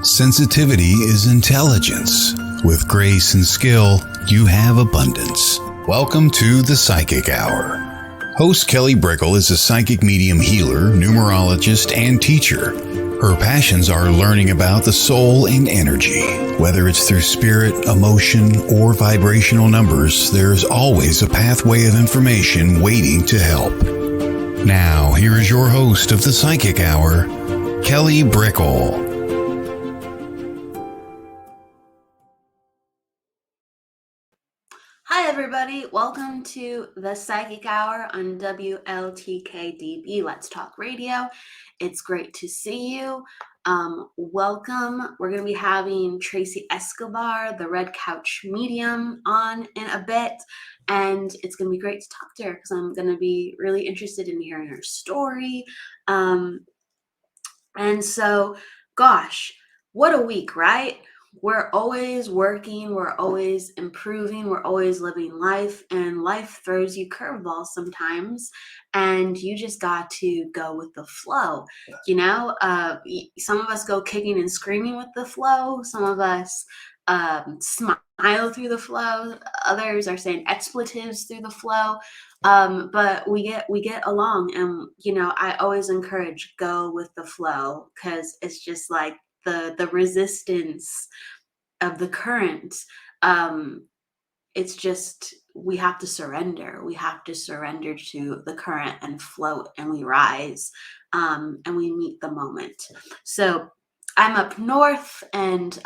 Sensitivity is intelligence. With grace and skill, you have abundance. Welcome to the Psychic Hour. Host Kelly Brickle is a psychic medium healer, numerologist, and teacher. Her passions are learning about the soul and energy. Whether it's through spirit, emotion, or vibrational numbers, there's always a pathway of information waiting to help. Now, here is your host of the Psychic Hour, Kelly Brickle. Hi everybody, welcome to the Psychic Hour on WLTKDB, Let's Talk Radio. It's great to see you. Welcome. We're going to be having Tracey Escobar, the Red Couch Medium, on in a bit, and it's going to be great to talk to her because I'm going to be really interested in hearing her story. And so, gosh, what a week, right? We're always working, we're always improving, we're always living life, and life throws you curveballs sometimes, and you just got to go with the flow. You know, some of us go kicking and screaming with the flow, some of us smile through the flow, others are saying expletives through the flow. But we get along, and you know, I always encourage go with the flow because it's just like the resistance of the current. It's just we have to surrender. We have to surrender to the current and float, and we rise, and we meet the moment. So I'm up north, and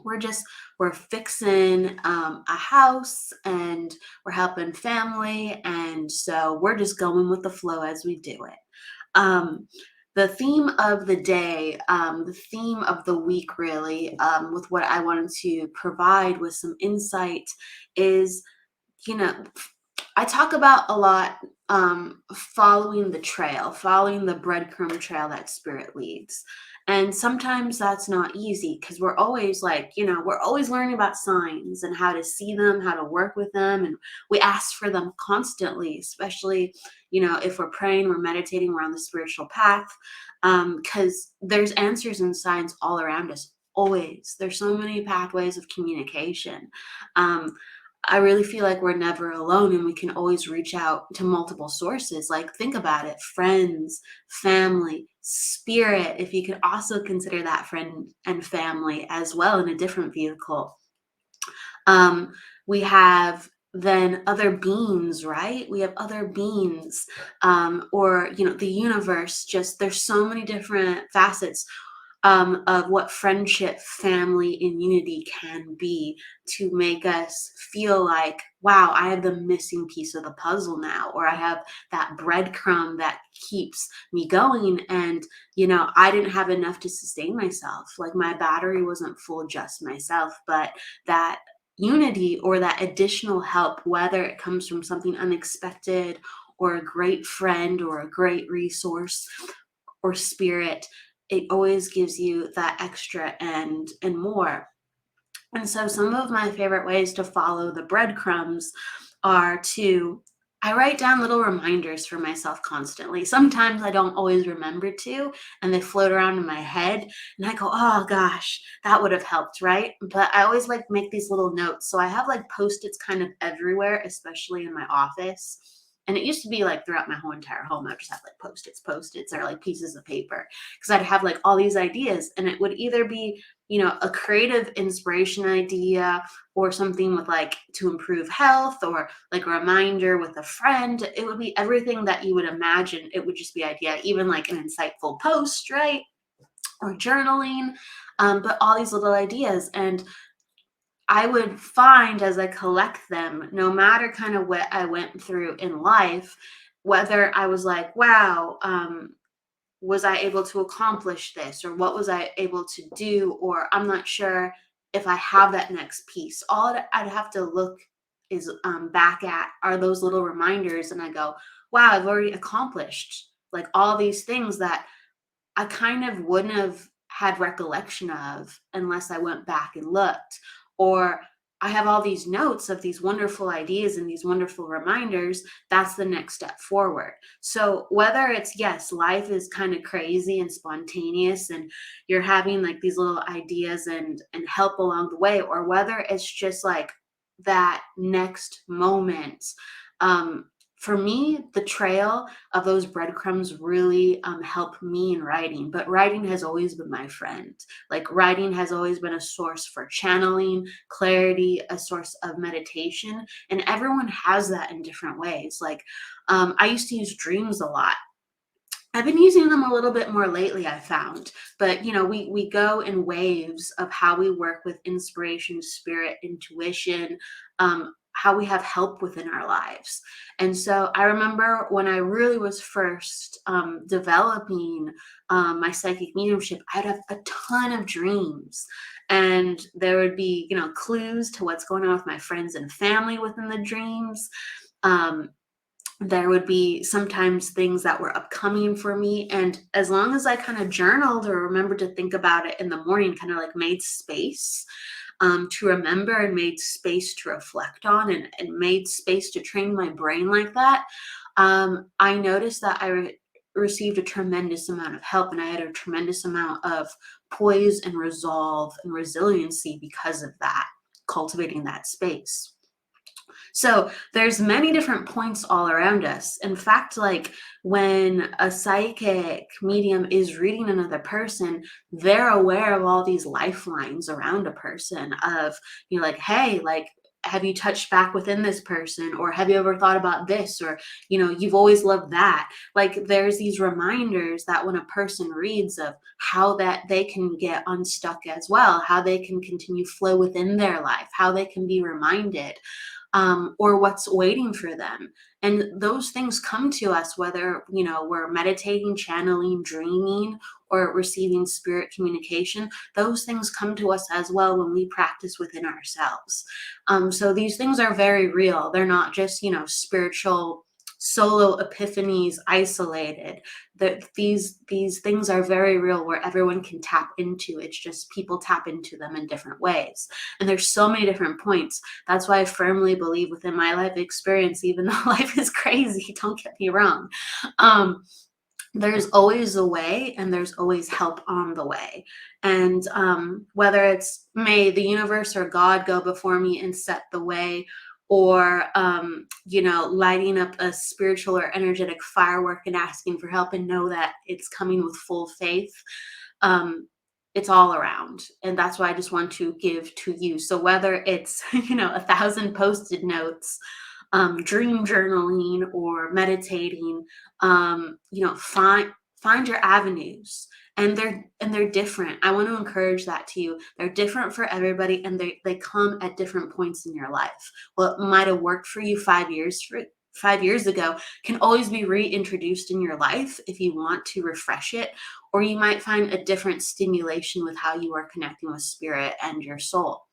we're fixing a house, and we're helping family, and so we're just going with the flow as we do it. The theme of the day, the theme of the week, really, with what I wanted to provide with some insight is, you know, I talk about a lot following the trail, following the breadcrumb trail that spirit leads. And sometimes that's not easy because we're always like, you know, we're always learning about signs and how to see them, how to work with them. And we ask for them constantly, especially, you know, if we're praying, we're meditating, we're on the spiritual path, because there's answers and signs all around us. Always. There's so many pathways of communication. I really feel like we're never alone, and we can always reach out to multiple sources. Like, think about it: friends, family, spirit, if you could also consider that friend and family as well in a different vehicle. We have then other beings, right? We have other beings, or, you know, the universe. Just there's so many different facets of what friendship, family, and unity can be to make us feel like, wow, I have the missing piece of the puzzle now, or I have that breadcrumb that keeps me going. And, you know, I didn't have enough to sustain myself. Like, my battery wasn't full just myself, but that unity or that additional help, whether it comes from something unexpected or a great friend or a great resource or spirit, it always gives you that extra and more. And so some of my favorite ways to follow the breadcrumbs are to I write down little reminders for myself constantly. Sometimes I don't always remember to, and they float around in my head, and I go, oh gosh, that would have helped, right? But I always like make these little notes. So I have like post-its kind of everywhere, especially in my office. And it used to be like throughout my whole entire home, I would just have like post-its or like pieces of paper, because I'd have like all these ideas, and it would either be, you know, a creative inspiration idea or something with like to improve health or like a reminder with a friend. It would be everything that you would imagine. It would just be idea, even like an insightful post, right? Or journaling, but all these little ideas. And I would find as I collect them, no matter kind of what I went through in life, whether I was like, wow, was I able to accomplish this? Or what was I able to do? Or I'm not sure if I have that next piece. All I'd have to look is back at are those little reminders. And I go, wow, I've already accomplished like all these things that I kind of wouldn't have had recollection of unless I went back and looked. Or I have all these notes of these wonderful ideas and these wonderful reminders. That's the next step forward. So whether it's, yes, life is kind of crazy and spontaneous and you're having like these little ideas and help along the way, or whether it's just like that next moment. Um, for me, the trail of those breadcrumbs really help me in writing, but writing has always been my friend. Like writing has always been a source for channeling, clarity, a source of meditation, and everyone has that in different ways. Like I used to use dreams a lot. I've been using them a little bit more lately, I found. But we go in waves of how we work with inspiration, spirit, intuition, how we have help within our lives. And so I remember when I really was first developing my psychic mediumship, I'd have a ton of dreams. And there would be, clues to what's going on with my friends and family within the dreams. Um, there would be sometimes things that were upcoming for me. And as long as I kind of journaled or remembered to think about it in the morning, kind of like made space to remember and made space to reflect on and made space to train my brain like that, I noticed that received a tremendous amount of help, and I had a tremendous amount of poise and resolve and resiliency because of that, cultivating that space. So there's many different points all around us. In fact, like when a psychic medium is reading another person, they're aware of all these lifelines around a person of, like, hey, like, have you touched back within this person? Or have you ever thought about this? Or, you've always loved that. Like there's these reminders that when a person reads of how that they can get unstuck as well, how they can continue flow within their life, how they can be reminded or what's waiting for them. And those things come to us whether, we're meditating, channeling, dreaming, or receiving spirit communication. Those things come to us as well when we practice within ourselves. So these things are very real. They're not just, spiritual solo epiphanies isolated. That these things are very real where everyone can tap into. It's just people tap into them in different ways. And there's so many different points. That's why I firmly believe within my life experience, even though life is crazy, don't get me wrong, there's always a way and there's always help on the way. And whether it's may the universe or God go before me and set the way, or lighting up a spiritual or energetic firework and asking for help and know that it's coming with full faith, um, it's all around. And that's why I just want to give to you. So whether it's 1,000 post-it notes, dream journaling, or meditating, find your avenues. And they're different. I want to encourage that to you. They're different for everybody, and they come at different points in your life. What might have worked for you 5 years ago can always be reintroduced in your life if you want to refresh it, or you might find a different stimulation with how you are connecting with spirit and your soul.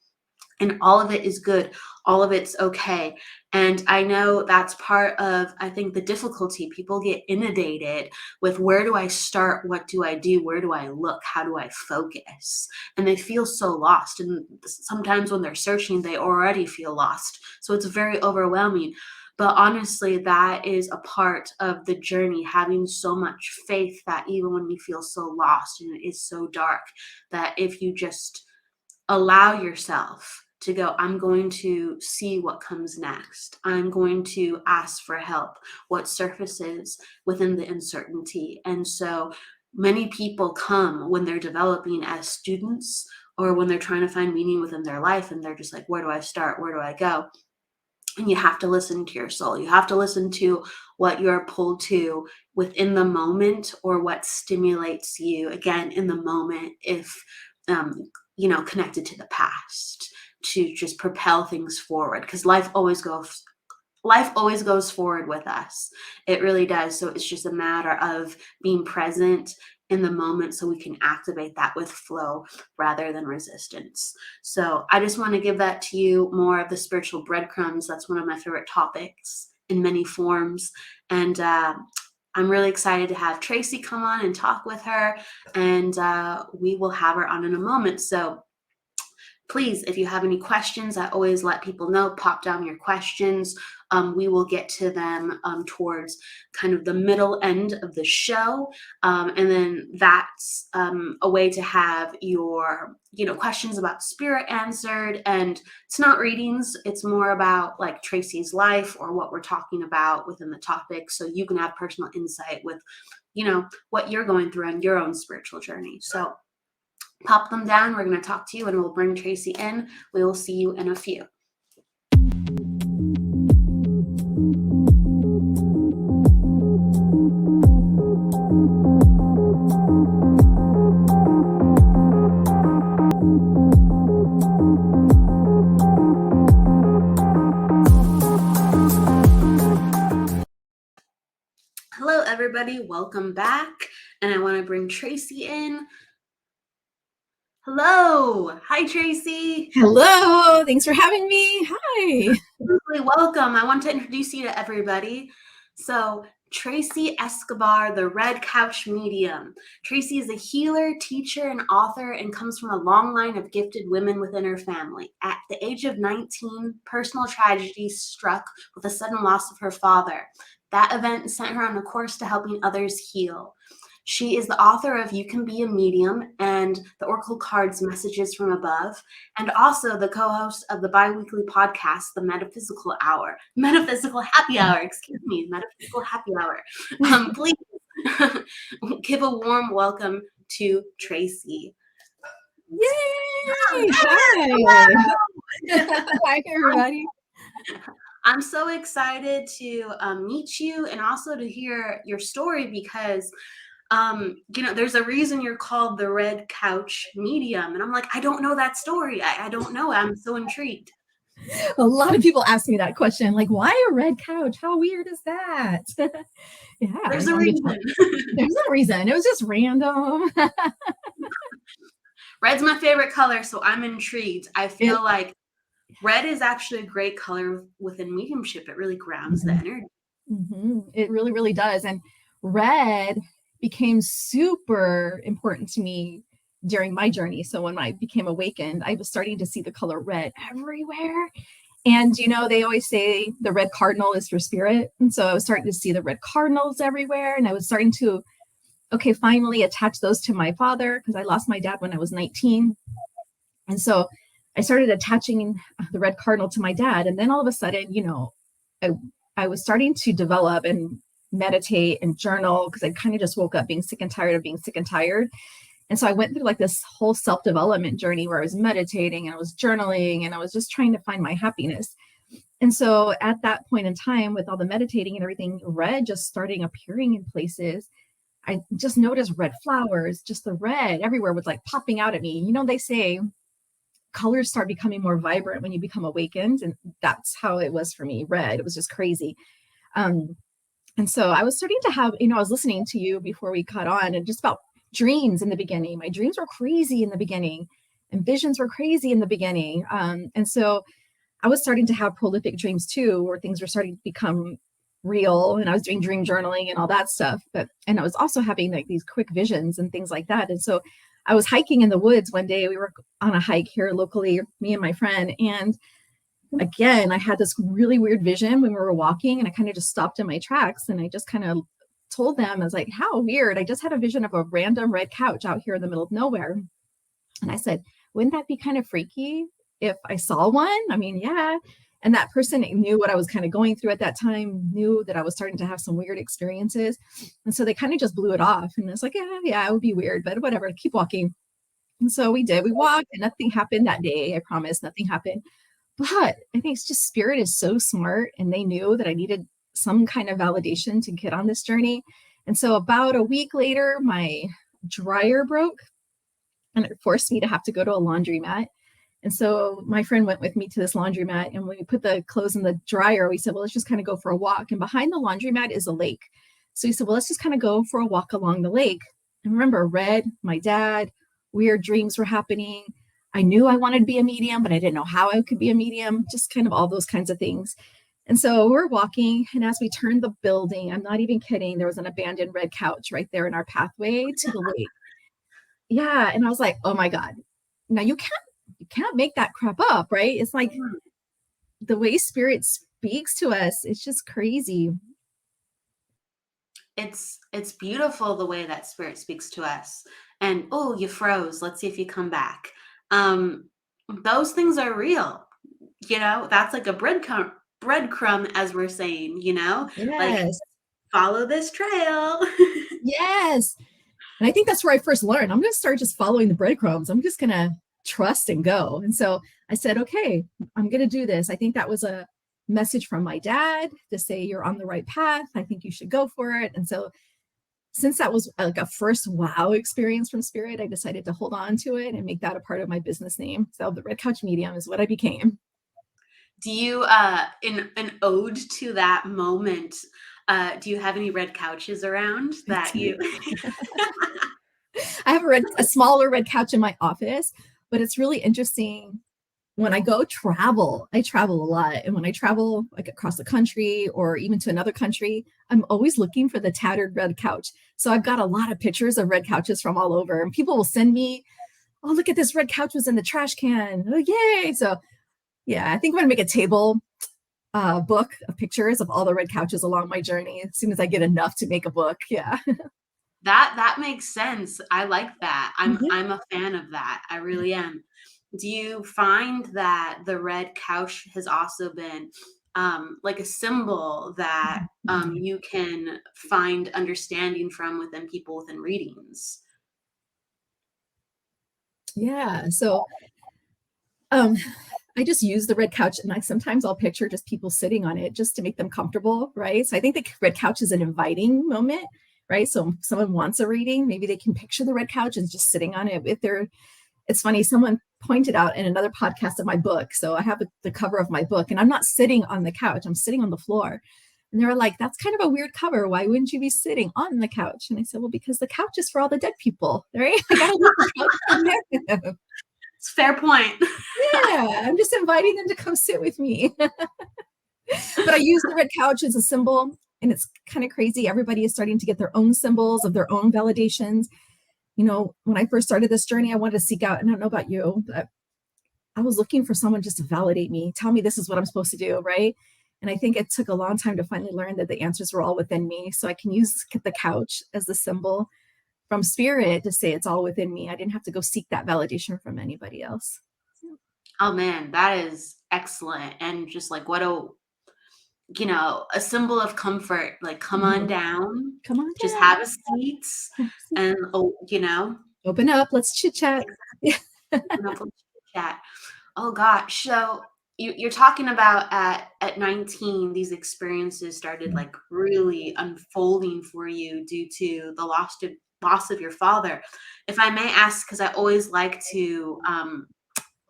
And all of it is good. All of it's okay. And I know that's part of, I think, the difficulty. People get inundated with, where do I start? What do I do? Where do I look? How do I focus? And they feel so lost. And sometimes when they're searching, they already feel lost. So it's very overwhelming. But honestly, that is a part of the journey, having so much faith that even when we feel so lost and it is so dark, that if you just allow yourself to go, I'm going to see what comes next. I'm going to ask for help, what surfaces within the uncertainty. And so many people come when they're developing as students, or when they're trying to find meaning within their life, and they're just like, where do I start? Where do I go? And you have to listen to your soul. You have to listen to what you're pulled to within the moment, or what stimulates you again in the moment, if connected to the past, to just propel things forward, because life always goes forward with us. It really does. So it's just a matter of being present in the moment so we can activate that with flow rather than resistance. So I just want to give that to you, more of the spiritual breadcrumbs. That's one of my favorite topics in many forms. And I'm really excited to have Tracey come on and talk with her. And we will have her on in a moment. So please, if you have any questions, I always let people know, pop down your questions. We will get to them towards kind of the middle end of the show. And then that's a way to have your, questions about spirit answered. And it's not readings, it's more about like Tracey's life or what we're talking about within the topic. So you can have personal insight with, what you're going through on your own spiritual journey. So pop them down. We're going to talk to you and we'll bring Tracey in. We will see you in a few. Hello, everybody. Welcome back. And I want to bring Tracey in. Hello. Hi, Tracey. Hello. Thanks for having me. Hi. Welcome. I want to introduce you to everybody. So, Tracey Escobar, the Red Couch Medium. Tracey is a healer, teacher, and author and comes from a long line of gifted women within her family. At the age of 19, personal tragedy struck with a sudden loss of her father. That event sent her on a course to helping others heal. She is the author of You Can Be a Medium and the Oracle Cards Messages from Above, and also the co-host of the bi-weekly podcast, the Metaphysical Happy Hour, Metaphysical Happy Hour. Please give a warm welcome to Tracey. Yay! Hi. Hi, everybody. I'm so excited to meet you and also to hear your story because there's a reason you're called the Red Couch Medium. And I'm like, I don't know that story. I don't know. I'm so intrigued. A lot of people ask me that question, like, why a red couch? How weird is that? Yeah. There's a reason. There's no reason. It was just random. Red's my favorite color, so I'm intrigued. I feel like red is actually a great color within mediumship. It really grounds the energy. Mm-hmm. It really, really does. And red became super important to me during my journey. So when I became awakened, I was starting to see the color red everywhere. And, they always say the red cardinal is for spirit. And so I was starting to see the red cardinals everywhere. And I was starting to, finally attach those to my father because I lost my dad when I was 19. And so I started attaching the red cardinal to my dad. And then all of a sudden, I was starting to develop and meditate and journal because I kind of just woke up being sick and tired of being sick and tired. And so I went through like this whole self-development journey where I was meditating and I was journaling and I was just trying to find my happiness. And so at that point in time, with all the meditating and everything, red just starting appearing in places, I just noticed red flowers, just the red everywhere was like popping out at me. They say colors start becoming more vibrant when you become awakened. And that's how it was for me. Red, it was just crazy. And so I was starting to have, I was listening to you before we got on and just about dreams in the beginning. My dreams were crazy in the beginning and visions were crazy in the beginning. And so I was starting to have prolific dreams too, where things were starting to become real and I was doing dream journaling and all that stuff. And I was also having like these quick visions and things like that. And so I was hiking in the woods one day. We were on a hike here locally, me and my friend. And again, I had this really weird vision when we were walking and I kind of just stopped in my tracks and I just kind of told them, I was like, how weird. I just had a vision of a random red couch out here in the middle of nowhere. And I said, wouldn't that be kind of freaky if I saw one? I mean, yeah. And that person knew what I was kind of going through at that time, knew that I was starting to have some weird experiences. And so they kind of just blew it off. And it's like, yeah, it would be weird, but whatever, keep walking. And so we did. We walked and nothing happened that day. I promise nothing happened. But I think it's just spirit is so smart and they knew that I needed some kind of validation to get on this journey. And so about a week later, my dryer broke and it forced me to have to go to a laundromat. And so my friend went with me to this laundromat and when we put the clothes in the dryer, we said, well, let's just kind of go for a walk. And behind the laundromat is a lake. So we said, well, let's just kind of go for a walk along the lake. And remember, red, my dad, weird dreams were happening. I knew I wanted to be a medium, but I didn't know how I could be a medium, just kind of all those kinds of things. And so we're walking, and as we turned the building, I'm not even kidding, there was an abandoned red couch right there in our pathway to the lake. Yeah, and I was like, oh my God. Now you can't make that crap up, right? It's like the way spirit speaks to us, it's just crazy. It's beautiful the way that spirit speaks to us. And oh, you froze. Let's see if you come back. Those things are real. That's like a breadcrumb, as we're saying, like Yes. follow this trail. Yes. And I think that's where I first learned. I'm going to start just following the breadcrumbs. I'm just going to trust and go. And so I said, okay, I'm going to do this. I think that was a message from my dad to say, you're on the right path. I think you should go for it. And so since that was like a first wow experience from spirit, I decided to hold on to it and make that a part of my business name. So the Red Couch Medium is what I became. Do you, in an ode to that moment, do you have any red couches around that you? I have a smaller red couch in my office, but it's really interesting. When I go travel, I travel a lot. And when I travel like across the country or even to another country, I'm always looking for the tattered red couch. So I've got a lot of pictures of red couches from all over, and people will send me, oh, look at this red couch was in the trash can. Oh, yay. So yeah, I think I'm going to make a table book of pictures of all the red couches along my journey as soon as I get enough to make a book. Yeah. That makes sense. I like that. I'm a fan of that. I really am. Do you find that the red couch has also been like a symbol that you can find understanding from within people within readings? Yeah. So I just use the red couch, and sometimes I'll picture just people sitting on it just to make them comfortable, right? So I think the red couch is an inviting moment, right? So if someone wants a reading, maybe they can picture the red couch and just sitting on it. It's funny, someone pointed out in another podcast of my book. So I have the cover of my book, and I'm not sitting on the couch, I'm sitting on the floor. And they were like, that's kind of a weird cover. Why wouldn't you be sitting on the couch? And I said, well, because the couch is for all the dead people, right? I gotta leave the couch for them. It's a fair point. Yeah, I'm just inviting them to come sit with me. But I use the red couch as a symbol, and it's kind of crazy. Everybody is starting to get their own symbols of their own validations. When I first started this journey, I wanted to seek out, and I don't know about you, but I was looking for someone just to validate me, tell me this is what I'm supposed to do, right? And I think it took a long time to finally learn that the answers were all within me. So I can use the couch as the symbol from spirit to say it's all within me. I didn't have to go seek that validation from anybody else. Oh man, that is excellent. And just like what a symbol of comfort, like come on down, Come on just down. have a seat and, open up. Let's chit chat. Chat. Oh gosh. So you're talking about at 19, these experiences started like really unfolding for you due to the loss of your father. If I may ask, because I always like to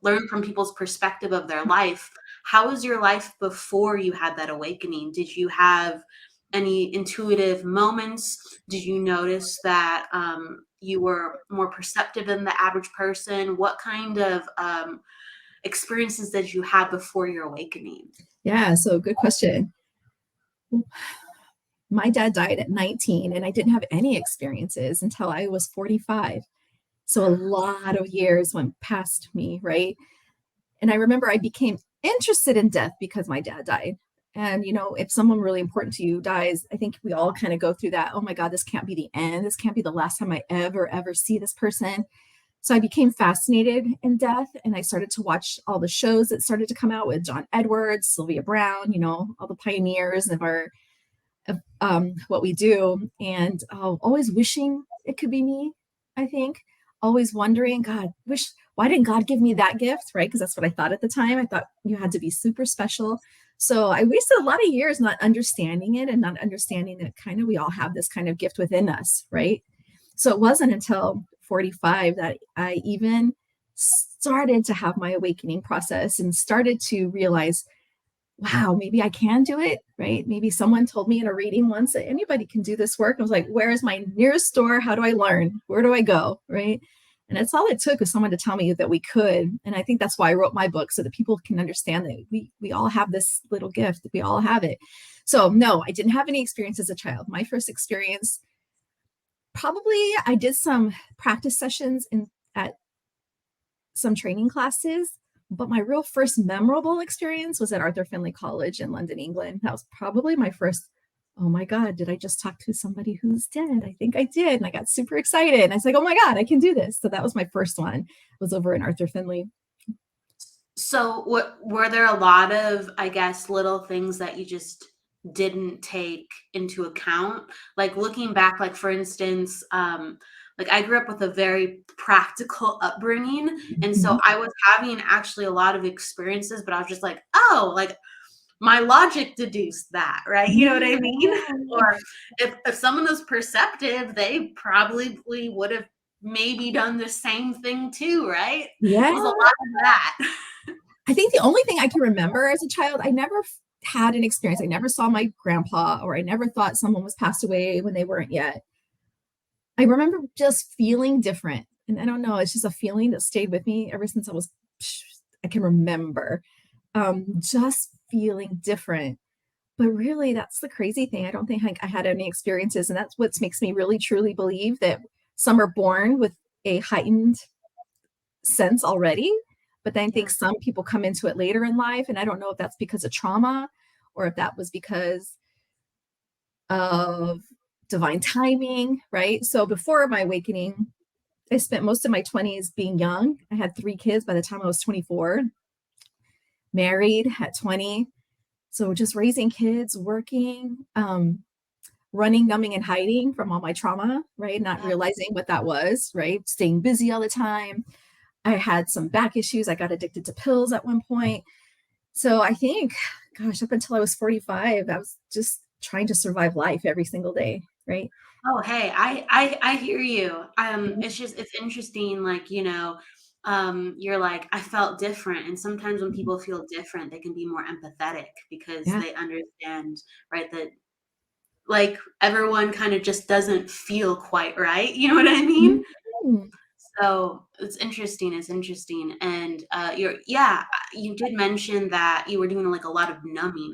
learn from people's perspective of their life. How was your life before you had that awakening? Did you have any intuitive moments? Did you notice that you were more perceptive than the average person? What kind of experiences did you have before your awakening? Yeah, so good question. My dad died at 19, and I didn't have any experiences until I was 45. So a lot of years went past me, right? And I remember I became interested in death because my dad died. And, if someone really important to you dies, I think we all kind of go through that. Oh my God, this can't be the end. This can't be the last time I ever see this person. So I became fascinated in death, and I started to watch all the shows that started to come out with John Edwards, Sylvia Brown, all the pioneers of what we do. And always wishing it could be me, I think. Always wondering, God, why didn't God give me that gift, right? Because that's what I thought at the time. I thought you had to be super special. So I wasted a lot of years not understanding it and not understanding that kind of we all have this kind of gift within us, right? So it wasn't until 45 that I even started to have my awakening process and started to realize, wow, maybe I can do it, right? Maybe someone told me in a reading once that anybody can do this work. I was like, where is my nearest store? How do I learn? Where do I go, right? And that's all it took was someone to tell me that we could. And I think that's why I wrote my book, so that people can understand that we all have this little gift, that we all have it. So no, I didn't have any experience as a child. My first experience, probably I did some practice sessions at some training classes, but my real first memorable experience was at Arthur Findlay College in London, England. That was probably my first, oh my God, did I just talk to somebody who's dead? I think I did. And I got super excited. And I was like, oh my God, I can do this. So that was my first one, was over in Arthur Findlay. So were there a lot of, I guess, little things that you just didn't take into account? Like looking back, like for instance, like I grew up with a very practical upbringing. And so I was having actually a lot of experiences, but I was just like, oh, like my logic deduced that, right? You know what I mean? Or if someone was perceptive, they probably would have maybe done the same thing too, right? Yeah. It was a lot of that. I think the only thing I can remember as a child, I never had an experience. I never saw my grandpa, or I never thought someone was passed away when they weren't yet. I remember just feeling different. And I don't know, it's just a feeling that stayed with me ever since I can remember, just feeling different. But really, that's the crazy thing. I don't think I had any experiences. And that's what makes me really, truly believe that some are born with a heightened sense already. But then I think some people come into it later in life. And I don't know if that's because of trauma or if that was because of divine timing, right? So before my awakening, I spent most of my 20s being young. I had 3 kids by the time I was 24, married at 20. So just raising kids, working, running, numbing, and hiding from all my trauma, right? Not realizing what that was, right? Staying busy all the time. I had some back issues. I got addicted to pills at one point. So I think, gosh, up until I was 45, I was just trying to survive life every single day, right? Oh, hey, I hear you. It's interesting, like, you're like, I felt different. And sometimes when people feel different, they can be more empathetic because Yeah. they understand, right, that like everyone kind of just doesn't feel quite right. You know what I mean? Mhm. So it's interesting. It's interesting. And you did mention that you were doing like a lot of numbing.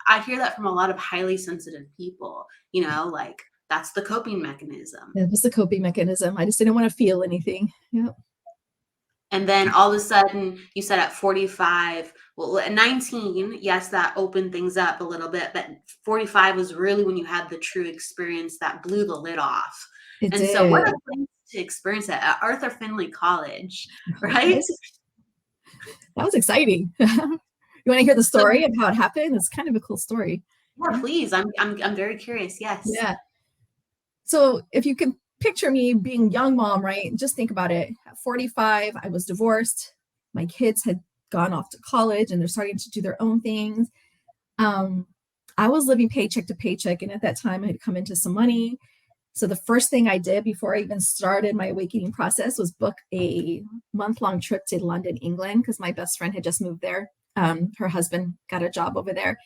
I hear that from a lot of highly sensitive people, like that's the coping mechanism. That was the coping mechanism. I just didn't want to feel anything. Yeah. And then all of a sudden, you said at 45, well, at 19, yes, that opened things up a little bit, but 45 was really when you had the true experience that blew the lid off. It And so what did. a place to experience it at Arthur Findlay College, That right? was exciting. You want to hear the So story of how it happened? It's kind of a cool story. yeah, please. I'm very curious. Yes. Yeah. So if you can picture me being young mom, right? Just think about it. At 45, I was divorced. My kids had gone off to college and they're starting to do their own things. I was living paycheck to paycheck. And at that time, I had come into some money. So the first thing I did before I even started my awakening process was book a month-long trip to London, England, because my best friend had just moved there. Her husband got a job over there.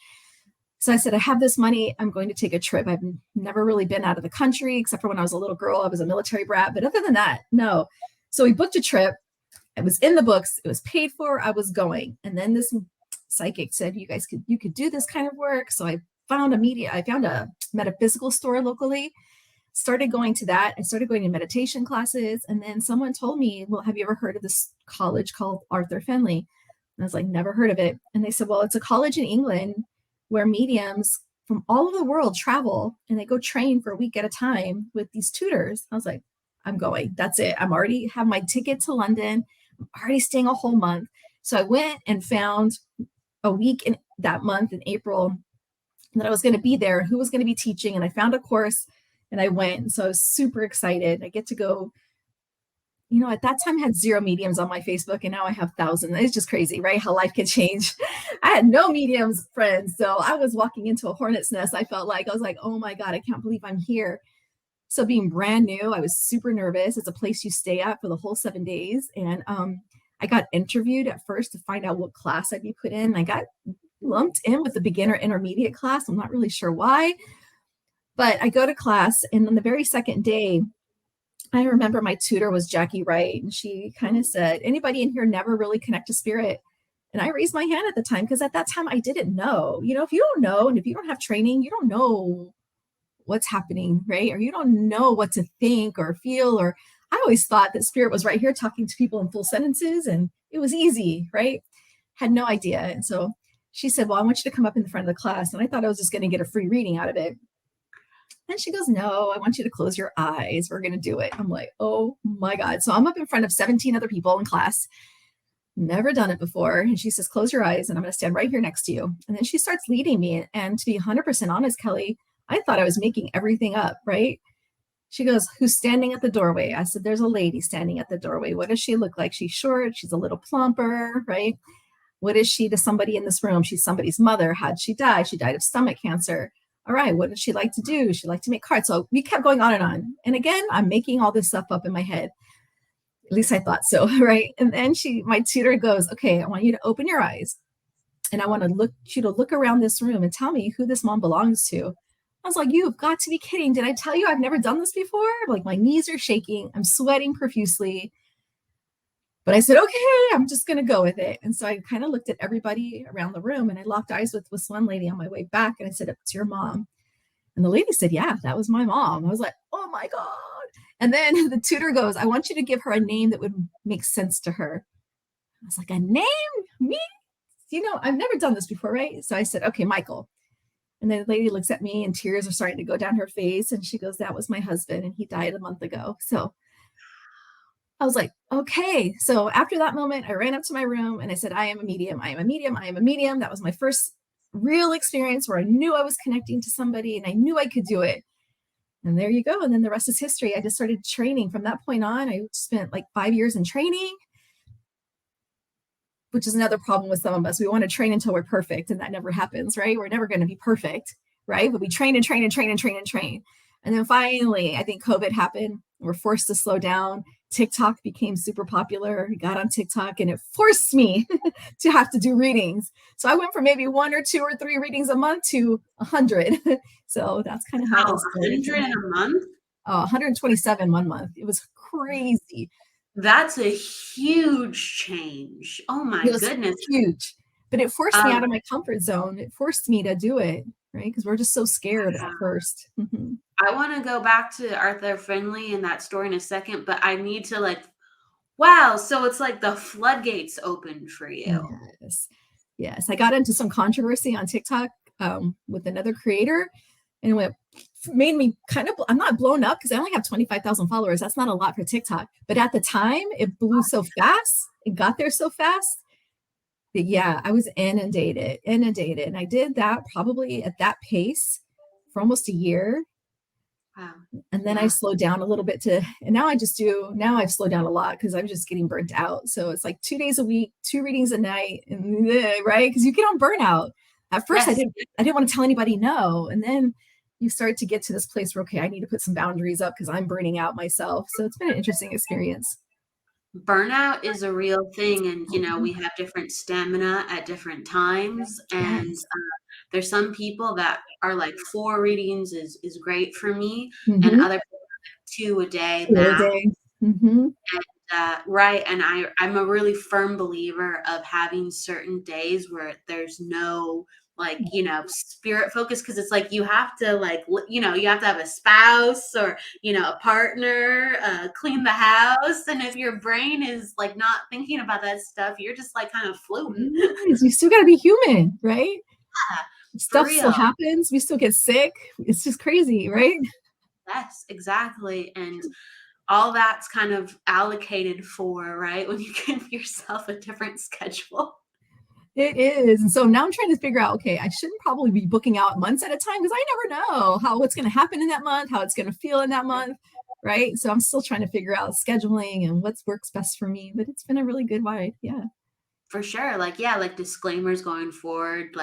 So I said, I have this money. I'm going to take a trip. I've never really been out of the country, except for when I was a little girl. I was a military brat. But other than that, no. So we booked a trip. It was in the books. It was paid for. I was going. And then this psychic said, you could do this kind of work. So I found a metaphysical store locally, started going to that. I started going to meditation classes. And then someone told me, well, have you ever heard of this college called Arthur Findlay? And I was like, never heard of it. And they said, well, it's a college in England where mediums from all over the world travel and they go train for a week at a time with these tutors. I was like, I'm going. That's it. I'm already have my ticket to London. I'm already staying a whole month. So I went and found a week in that month in April that I was going to be there, who was going to be teaching. And I found a course and I went. And so I was super excited. I get to go. At that time I had 0 mediums on my Facebook and now I have thousands. It's just crazy, right? How life can change. I had no mediums friends. So I was walking into a hornet's nest. I was like, oh my God, I can't believe I'm here. So being brand new, I was super nervous. It's a place you stay at for the whole 7 days. And I got interviewed at first to find out what class I'd be put in. I got lumped in with the beginner intermediate class. I'm not really sure why, but I go to class. And on the very second day, I remember my tutor was Jackie Wright, and she kind of said, anybody in here never really connect to spirit? And I raised my hand at the time because at that time I didn't know. If you don't know and if you don't have training, you don't know what's happening, right? Or you don't know what to think or feel. Or I always thought that spirit was right here talking to people in full sentences and it was easy, right? Had no idea. And so she said, well, I want you to come up in the front of the class. And I thought I was just going to get a free reading out of it. And she goes, no, I want you to close your eyes. We're going to do it. I'm like, oh my God. So I'm up in front of 17 other people in class. Never done it before. And she says, close your eyes and I'm going to stand right here next to you. And then she starts leading me. And to be 100% honest, Kelly, I thought I was making everything up, right? She goes, who's standing at the doorway? I said, there's a lady standing at the doorway. What does she look like? She's short. She's a little plumper, right? What is she to somebody in this room? She's somebody's mother. How'd she die? She died of stomach cancer. All right. What did she like to do? She liked to make cards. So we kept going on and on. And again, I'm making all this stuff up in my head. At least I thought so, right? And then my tutor goes, okay, I want you to open your eyes. And I want you to look around this room and tell me who this mom belongs to. I was like, you've got to be kidding. Did I tell you I've never done this before? Like my knees are shaking. I'm sweating profusely. But I said, okay, I'm just going to go with it. And so I kind of looked at everybody around the room and I locked eyes with this one lady on my way back. And I said, it's your mom. And the lady said, yeah, that was my mom. I was like, oh my God. And then the tutor goes, I want you to give her a name that would make sense to her. I was like, a name? Me? I've never done this before, right? So I said, okay, Michael. And then the lady looks at me and tears are starting to go down her face. And she goes, that was my husband and he died a month ago. So I was like, okay. So after that moment, I ran up to my room and I said, I am a medium. I am a medium. I am a medium. That was my first real experience where I knew I was connecting to somebody and I knew I could do it. And there you go. And then the rest is history. I just started training from that point on. I spent like 5 years in training, which is another problem with some of us. We want to train until we're perfect. And that never happens, right? We're never going to be perfect, right? But we train and train and train and train and train. And then finally, I think COVID happened. We're forced to slow down. TikTok became super popular. I got on TikTok and it forced me to have to do readings. So I went from maybe 1 or 2 or 3 readings a month to 100. So that's kind of how it was. 100 in a month? 127 one month. It was crazy. That's a huge change. Oh my goodness. Huge. But it forced me out of my comfort zone. It forced me to do it, right? Because we're just so scared at first. Mm-hmm. I want to go back to Arthur Findlay and that story in a second, but I need to wow. So it's like the floodgates opened for you. Yes. I got into some controversy on TikTok with another creator and it made me I'm not blown up because I only have 25,000 followers. That's not a lot for TikTok. But at the time it blew so fast. It got there so fast. Yeah, I was inundated. And I did that probably at that pace for almost a year. Wow. And then I slowed down a little bit and now I've slowed down a lot because I'm just getting burnt out. So it's like 2 days a week, 2 readings a night, and right? Because you get on burnout. At first I didn't want to tell anybody no. And then you start to get to this place where, okay, I need to put some boundaries up because I'm burning out myself. So it's been an interesting experience. Burnout is a real thing. And, we have different stamina at different times. And there's some people that are like 4 readings is great for me. Mm-hmm. And other people 2 a day max. Mm-hmm. And, right. And I'm a really firm believer of having certain days where there's no spirit focus, because it's like you have to you have to have a spouse or a partner, clean the house, and if your brain is not thinking about that stuff, you're just kind of floating. You still got to be human, right? Yeah, stuff still happens. We still get sick. It's just crazy, right? Yes, exactly. And all that's kind of allocated for, right, when you give yourself a different schedule. It is. And so now I'm trying to figure out, okay, I shouldn't probably be booking out months at a time because I never know what's going to happen in that month, how it's going to feel in that month, right? So I'm still trying to figure out scheduling and what works best for me, but it's been a really good ride. Yeah. For sure. Disclaimers going forward,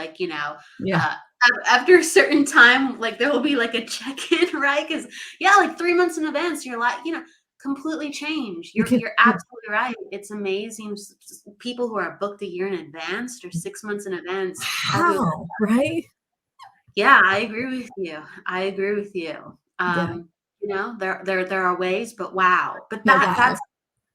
after a certain time, there will be a check-in, right? Because 3 months in advance, you're completely change. You're absolutely right. It's amazing. People who are booked a year in advance or 6 months in advance. Wow, right? Yeah, I agree with you. There are ways, but wow. But that's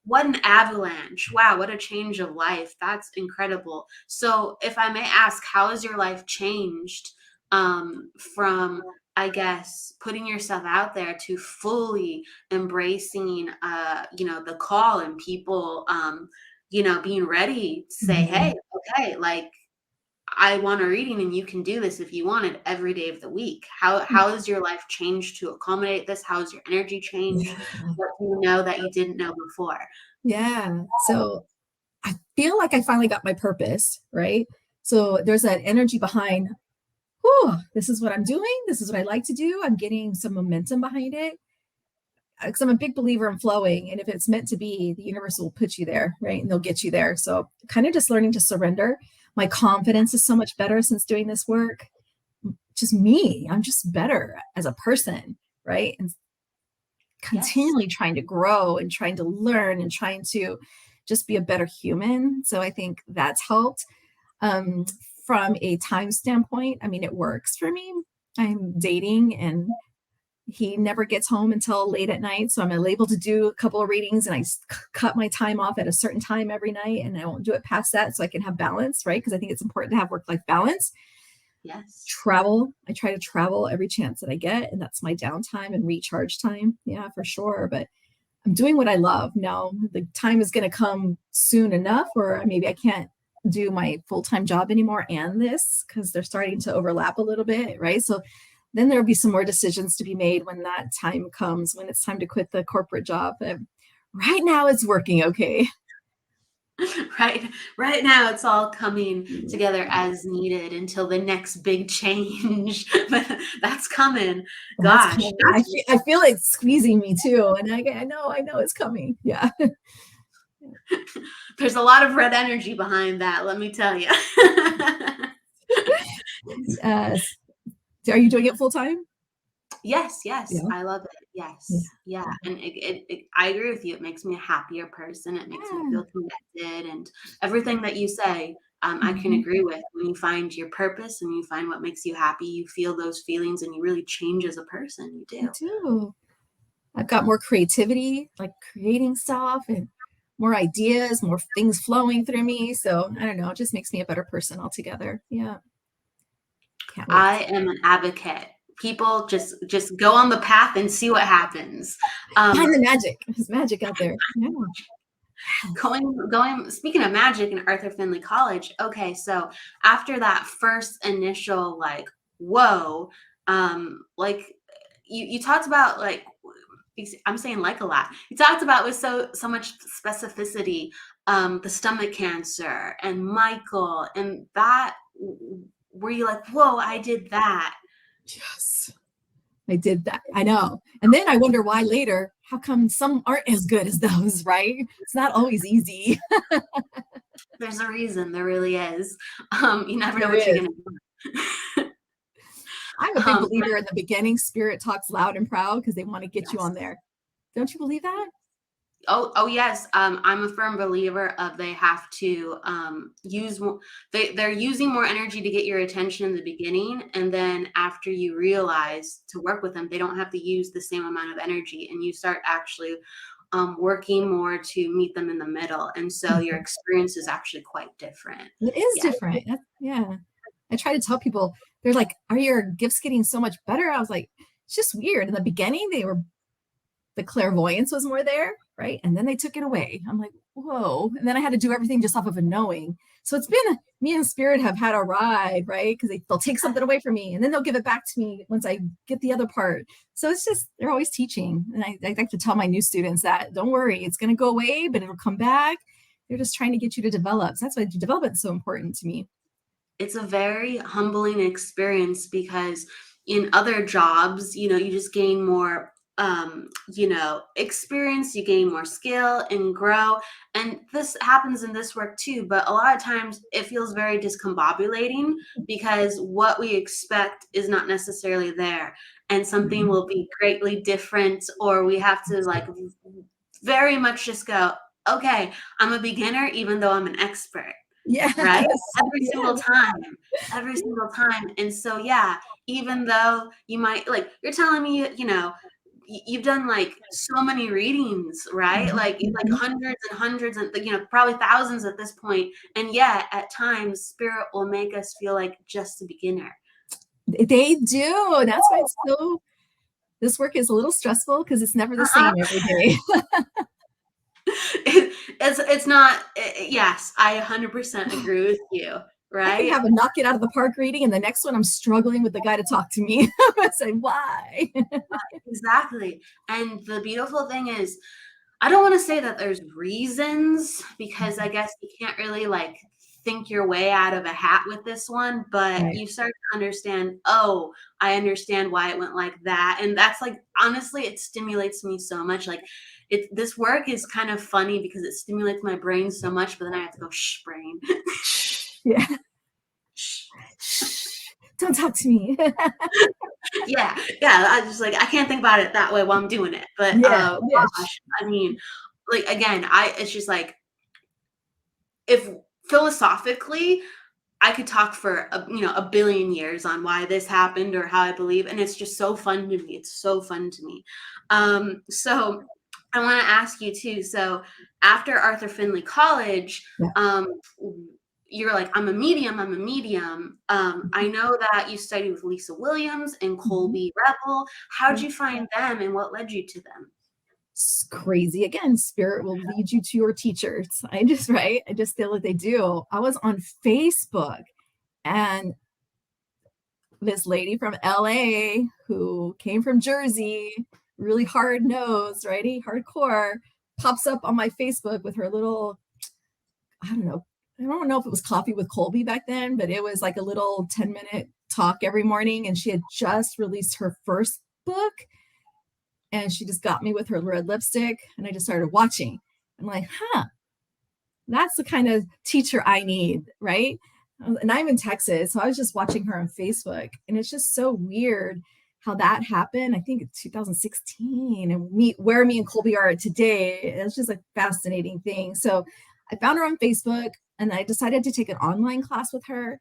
what an avalanche. Wow, what a change of life. That's incredible. So if I may ask, how has your life changed from I guess, putting yourself out there to fully embracing, the call and people, being ready to say, Mhm. hey, okay, like, I want a reading and you can do this if you want it every day of the week. How has your life changed to accommodate this? How has your energy changed? Yeah. What do you know that you didn't know before? Yeah. So I feel like I finally got my purpose, right? So there's that energy behind, oh, this is what I'm doing. This is what I like to do. I'm getting some momentum behind it. Because I'm a big believer in flowing. And if it's meant to be, the universe will put you there, right? And they'll get you there. So kind of just learning to surrender. My confidence is so much better since doing this work. Just me. I'm just better as a person, right? And Yes. continually trying to grow and trying to learn and trying to just be a better human. So I think that's helped. Um, from a time standpoint, I mean, it works for me. I'm dating and he never gets home until late at night. So I'm able to do a couple of readings and I cut my time off at a certain time every night and I won't do it past that so I can have balance, right? Because I think it's important to have work-life balance. Yes. Travel. I try to travel every chance that I get, and that's my downtime and recharge time. Yeah, for sure. But I'm doing what I love. Now, the time is going to come soon enough, or maybe I can't do my full-time job anymore and this because they're starting to overlap a little bit, right? So then there'll be some more decisions to be made when that time comes, when it's time to quit the corporate job. Right now, it's working okay. Right now it's all coming together as needed until the next big change. But that's coming. That's Gosh, coming. I feel it squeezing me too, and I know it's coming. Yeah. there's a lot of red energy behind that, let me tell you. uh, are you doing it full time? Yes, Yeah. I love it. Yeah. Yes, yeah, and I agree with you. It makes me a happier person. It makes me Yeah. feel connected, and everything that you say, I can Mhm. agree with. When you find your purpose and you find what makes you happy, you feel those feelings, and you really change as a person. You I do. do. I've got more creativity, like creating stuff and more ideas, more things flowing through me. So I don't know, it just makes me a better person altogether. Yeah. Can't wait. I am an advocate. People just go on the path and see what happens. Find Um, the magic. There's magic out there. Yeah. Yes. going speaking of magic in Arthur Findlay College, okay, so after that first initial like, whoa, like you talked about like I'm saying like a lot. You talked about with so much specificity, the stomach cancer and Michael and that were you like, whoa, I did that. Yes. I did that. I know. And then I wonder why later, how come some aren't as good as those, right? It's not always easy. There's a reason, there really is. You never know There what you're is. gonna do. I'm a big believer in the beginning, spirit talks loud and proud because they want to get you Yes. on there. Don't you believe that? Oh yes. I'm a firm believer of they have to use more. They're using more energy to get your attention in the beginning, and then after you realize to work with them, they don't have to use the same amount of energy, and you start actually working more to meet them in the middle, and so your Mhm. experience is actually quite different. It is Yeah. different. Yeah. I try to tell people, they're like, are your gifts getting so much better? I was like, it's just weird. In the beginning, the clairvoyance was more there, right? And then they took it away. I'm like, whoa. And then I had to do everything just off of a knowing. So it's been, me and spirit have had a ride, right? Because they'll take something away from me and then they'll give it back to me once I get the other part. So it's just, they're always teaching. And I like to tell my new students that don't worry, it's going to go away, but it'll come back. They're just trying to get you to develop. So that's why development is so important to me. It's a very humbling experience because in other jobs, you just gain more experience, you gain more skill and grow. And this happens in this work too, but a lot of times it feels very discombobulating because what we expect is not necessarily there. And something Mhm. will be greatly different, or we have to like very much just go, okay, I'm a beginner, even though I'm an expert. Yes. Right? Every single Yes. time, every single time, and so, yeah, even though you might like, you're telling me, you've done, like, so many readings, right? Mhm. Like, Mhm. hundreds and hundreds and, like, probably thousands at this point, and yet, at times, spirit will make us feel like just a beginner. They do. That's why it's so, this work is a little stressful because it's never the Uh-huh. same every day. It's not, yes, I 100% agree with you, I can right? have a knock it out of the park reading, and the next one I'm struggling with the guy to talk to me. I say, why? Exactly. And the beautiful thing is, I don't want to say that there's reasons because I guess you can't really like think your way out of a hat with this one, but Right. you start to understand, oh, I understand why it went like that. And that's like, honestly, it stimulates me so much. Like, this work is kind of funny because it stimulates my brain so much, but then I have to go, shh, brain. Yeah. Shh. Shh, don't talk to me. Yeah, yeah. I just like I can't think about it that way while I'm doing it. But Yeah. Yeah. gosh, I mean, like again, it's just like if philosophically I could talk for a billion years on why this happened or how I believe, and it's just so fun to me. It's so fun to me. So I want to ask you too. So after Arthur Findlay College, Yeah. you're like, I'm a medium. I'm a medium. I know that you studied with Lisa Williams and Colby Rebel. How did you find them, and what led you to them? It's crazy. Again, spirit will lead you to your teachers. I just feel like they do. I was on Facebook, and this lady from LA who came from Jersey, really hard nosed, righty, hardcore, pops up on my Facebook with her little, I don't know. I don't know if it was Coffee with Colby back then, but it was like a little 10-minute talk every morning. And she had just released her first book. And she just got me with her red lipstick. And I just started watching. I'm like, that's the kind of teacher I need, right? And I'm in Texas, so I was just watching her on Facebook, and it's just so weird how that happened. I think it's 2016, and where me and Colby are today. It's just a fascinating thing. So I found her on Facebook, and I decided to take an online class with her.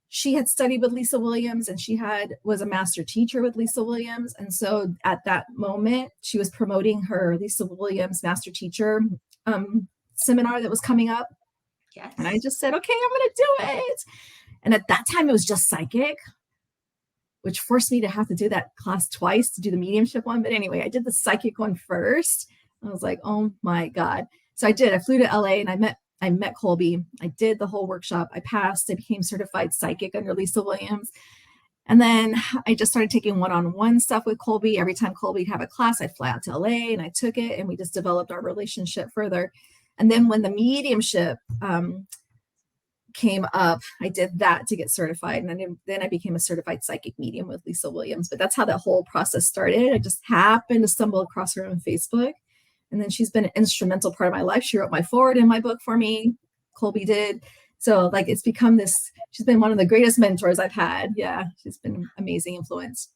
She had studied with Lisa Williams, and she was a master teacher with Lisa Williams. And so at that moment, she was promoting her Lisa Williams master teacher seminar that was coming up. Yes. And I just said, okay, I'm going to do it. And at that time, it was just psychic, which forced me to have to do that class twice to do the mediumship one. But anyway, I did the psychic one first. I was like, oh my God. So I did. I flew to LA and I met Colby. I did the whole workshop. I passed. I became certified psychic under Lisa Williams. And then I just started taking one-on-one stuff with Colby. Every time Colby would have a class, I'd fly out to LA and I took it, and we just developed our relationship further. And then when the mediumship came up, I did that to get certified. And then I became a certified psychic medium with Lisa Williams. But that's how that whole process started. I just happened to stumble across her on Facebook. And then she's been an instrumental part of my life. She wrote my foreword in my book for me. Colby did. So like it's become this, she's been one of the greatest mentors I've had. Yeah, she's been an amazing influence.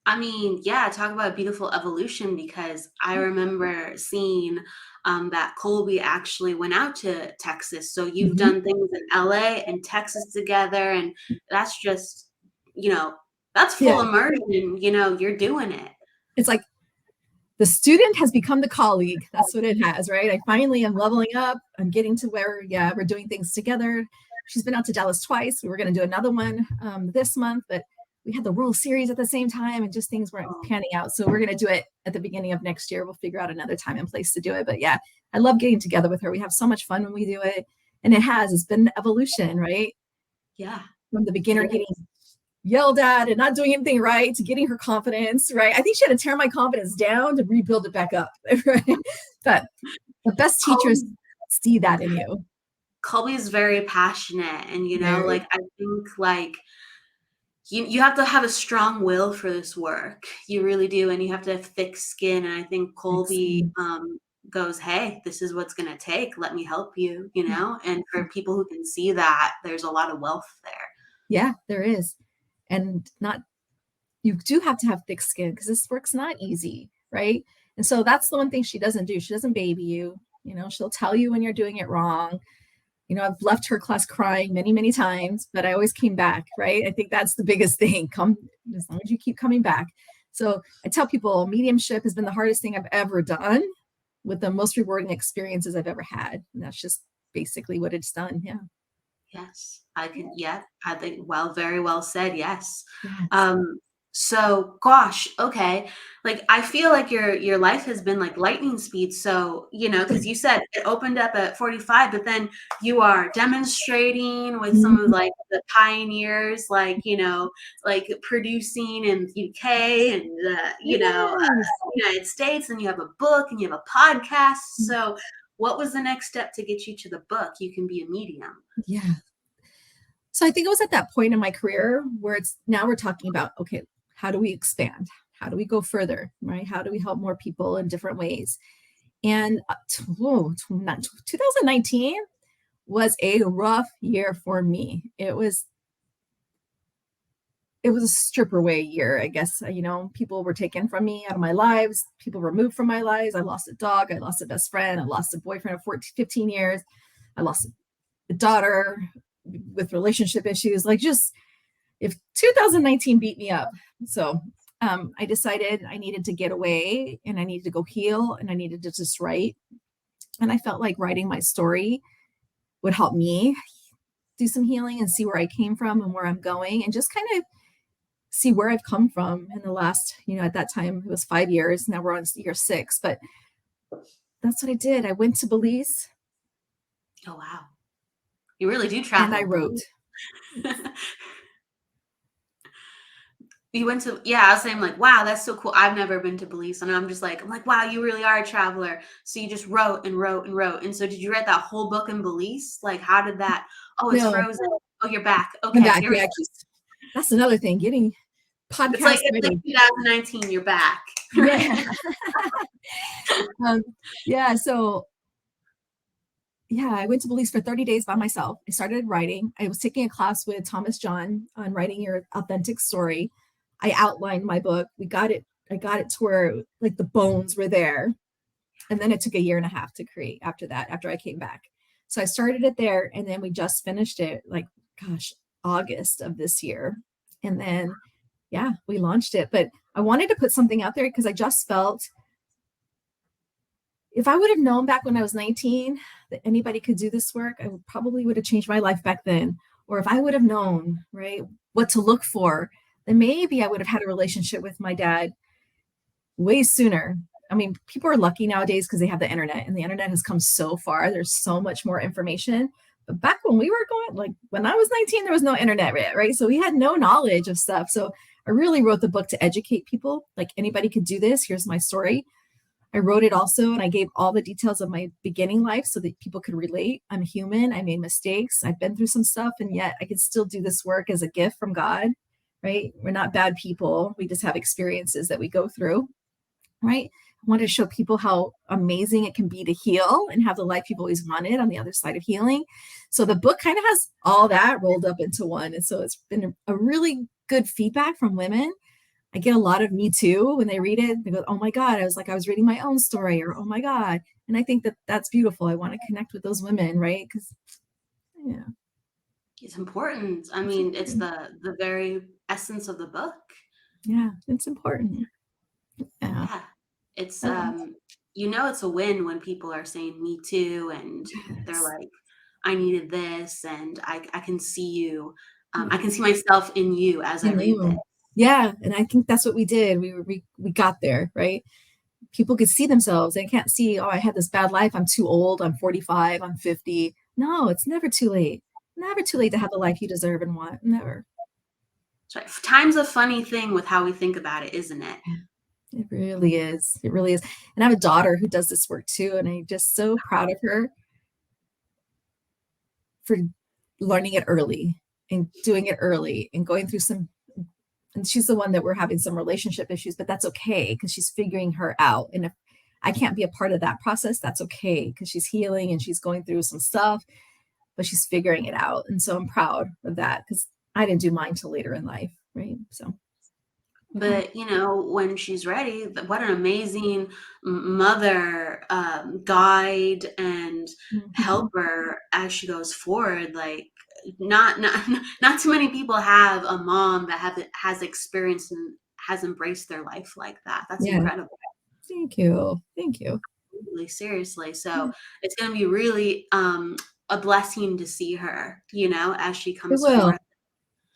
I mean, yeah, talk about a beautiful evolution because I remember seeing that Colby actually went out to Texas. So you've done things in LA and Texas together, and that's just, that's full Yeah, immersion. You're doing it. it's like the student has become the colleague. That's what it has, right? I finally am leveling up. I'm getting to where, yeah, we're doing things together. She's been out to Dallas twice. We were going to do another one this month, but we had the World Series at the same time and just things weren't panning out. So we're going to do it at the beginning of next year. We'll figure out another time and place to do it. But yeah, I love getting together with her. We have so much fun when we do it. And it's been evolution, right? Yeah. From the beginner getting yelled at and not doing anything right to getting her confidence, right? I think she had to tear my confidence down to rebuild it back up, right? But the best teachers see that in you. Colby is very passionate, and Very. like I think like you have to have a strong will for this work. You really do, and you have to have thick skin. And I think Colby goes, "Hey, this is what's gonna take. Let me help you." And for people who can see that, there's a lot of wealth there. Yeah, there is. And you do have to have thick skin because this work's not easy, right? And so that's the one thing she doesn't do. She doesn't baby you. She'll tell you when you're doing it wrong. I've left her class crying many, many times, but I always came back, right? I think that's the biggest thing. Come, as long as you keep coming back. So I tell people mediumship has been the hardest thing I've ever done with the most rewarding experiences I've ever had. And that's just basically what it's done. Yeah. Yes, I can. Yeah, I think, well, very well said. Yes. Yes. Um, so gosh, okay. Like I feel like your life has been like lightning speed. So, because you said it opened up at 45, but then you are demonstrating with some of Mhm. like the pioneers, like, like producing in UK and Yes. United States, and you have a book and you have a podcast. So what was the next step to get you to the book? You can be a medium. Yeah. So I think it was at that point in my career where it's now we're talking about, okay, how do we expand? How do we go further? Right? How do we help more people in different ways? And 2019 was a rough year for me. It was a strip away year, I guess. People were taken from me out of my lives. People were moved from my lives. I lost a dog. I lost a best friend. I lost a boyfriend of 14, 15 years. I lost a daughter with relationship issues. Like, just if 2019 beat me up. So I decided I needed to get away and I needed to go heal and I needed to just write. And I felt like writing my story would help me do some healing and see where I came from and where I'm going and just kind of see where I've come from in the last, at that time it was 5 years. Now we're on year 6, but that's what I did. I went to Belize Oh, wow. You really do and I travel. wrote. You went to, yeah, I was saying like, wow, that's so cool. I've never been to Belize. And I'm like, wow, you really are a traveler. So you just wrote and wrote and wrote. And so did you write that whole book in Belize? Like, how did that? Oh, it's No, frozen. Oh, you're back. I'm Okay, back. here we Yeah, go. that's another thing. Getting It's like podcast it's like ready. 2019, you're back. Yeah. um, yeah. So yeah, I went to Belize for 30 days by myself. I started writing. I was taking a class with Thomas John on writing your authentic story. I outlined my book. I got it to where like the bones were there. And then it took a year and a half to create after that, after I came back. So I started it there and then we just finished it like, gosh, August of this year. And then, yeah, we launched it. But I wanted to put something out there because I just felt if I would have known back when I was 19 that anybody could do this work, I probably would have changed my life back then. Or if I would have known, right, what to look for, then maybe I would have had a relationship with my dad way sooner. I mean, people are lucky nowadays because they have the internet and the internet has come so far. There's so much more information. But back when we were going, like when I was 19, there was no internet, right? So we had no knowledge of stuff. So I really wrote the book to educate people. Like anybody could do this. Here's my story. I wrote it also, and I gave all the details of my beginning life so that people could relate. I'm human. I made mistakes. I've been through some stuff, and yet I can still do this work as a gift from God, right? We're not bad people. We just have experiences that we go through, right? I wanted to show people how amazing it can be to heal and have the life you've always wanted on the other side of healing. So the book kind of has all that rolled up into one. And so it's been a really good feedback from women. I get a lot of me too when they read it. They go, oh my God, I was reading my own story, or oh my God. And I think that that's beautiful. I want to connect with those women, right? Because, yeah. It's important. I mean, it's the very essence of the book. Yeah, it's important. Yeah. Yeah. It's Oh, it's a win when people are saying me too, and they're yes. like, I needed this, and I can see you. I Yeah. can see myself in you as I In read this. you. Yeah. And I think that's what we did. We got there, right? People could see themselves. They can't see, oh, I had this bad life. I'm too old. I'm 45. I'm 50. No, it's never too late. Never too late to have the life you deserve and want. Never. So time's a funny thing with how we think about it, isn't it? It really is. It really is. And I have a daughter who does this work too. And I'm just so proud of her for learning it early and doing it early and going through some. And she's the one that we're having some relationship issues, but that's okay because she's figuring her out. And if I can't be a part of that process, that's okay because she's healing and she's going through some stuff, but she's figuring it out. And so I'm proud of that because I didn't do mine till later in life. Right. So, yeah. But when she's ready, what an amazing mother, guide, and Mhm. helper as she goes forward. Like, not not too many people have a mom that has experienced and has embraced their life like that. That's Yeah. incredible. Thank you. Thank you. Really, seriously. So Yeah. it's going to be really a blessing to see her, as she It comes will. forth.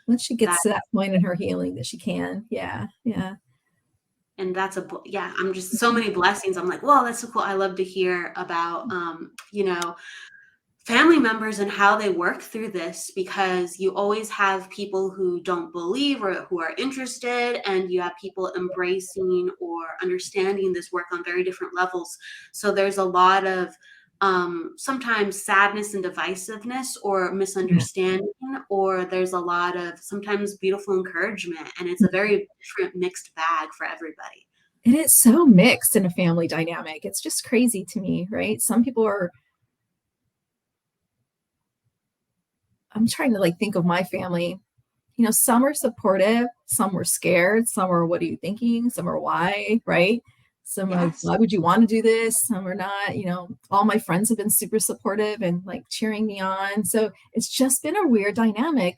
Once she That gets to that point in her healing that she can. Yeah. and that's I'm just so many blessings. I'm like, well, that's so cool. I love to hear about family members and how they work through this, because you always have people who don't believe or who are interested, and you have people embracing or understanding this work on very different levels. So there's a lot of sometimes sadness and divisiveness or misunderstanding, or there's a lot of sometimes beautiful encouragement, and it's a very different mixed bag for everybody. And it's so mixed in a family dynamic. It's just crazy to me, right? Some people are, I'm trying to like think of my family. Some are supportive, some were scared, some are, what are you thinking? Some are, why, right? Some are like, Yes. why would you want to do this? Some are not, all my friends have been super supportive and like cheering me on. So it's just been a weird dynamic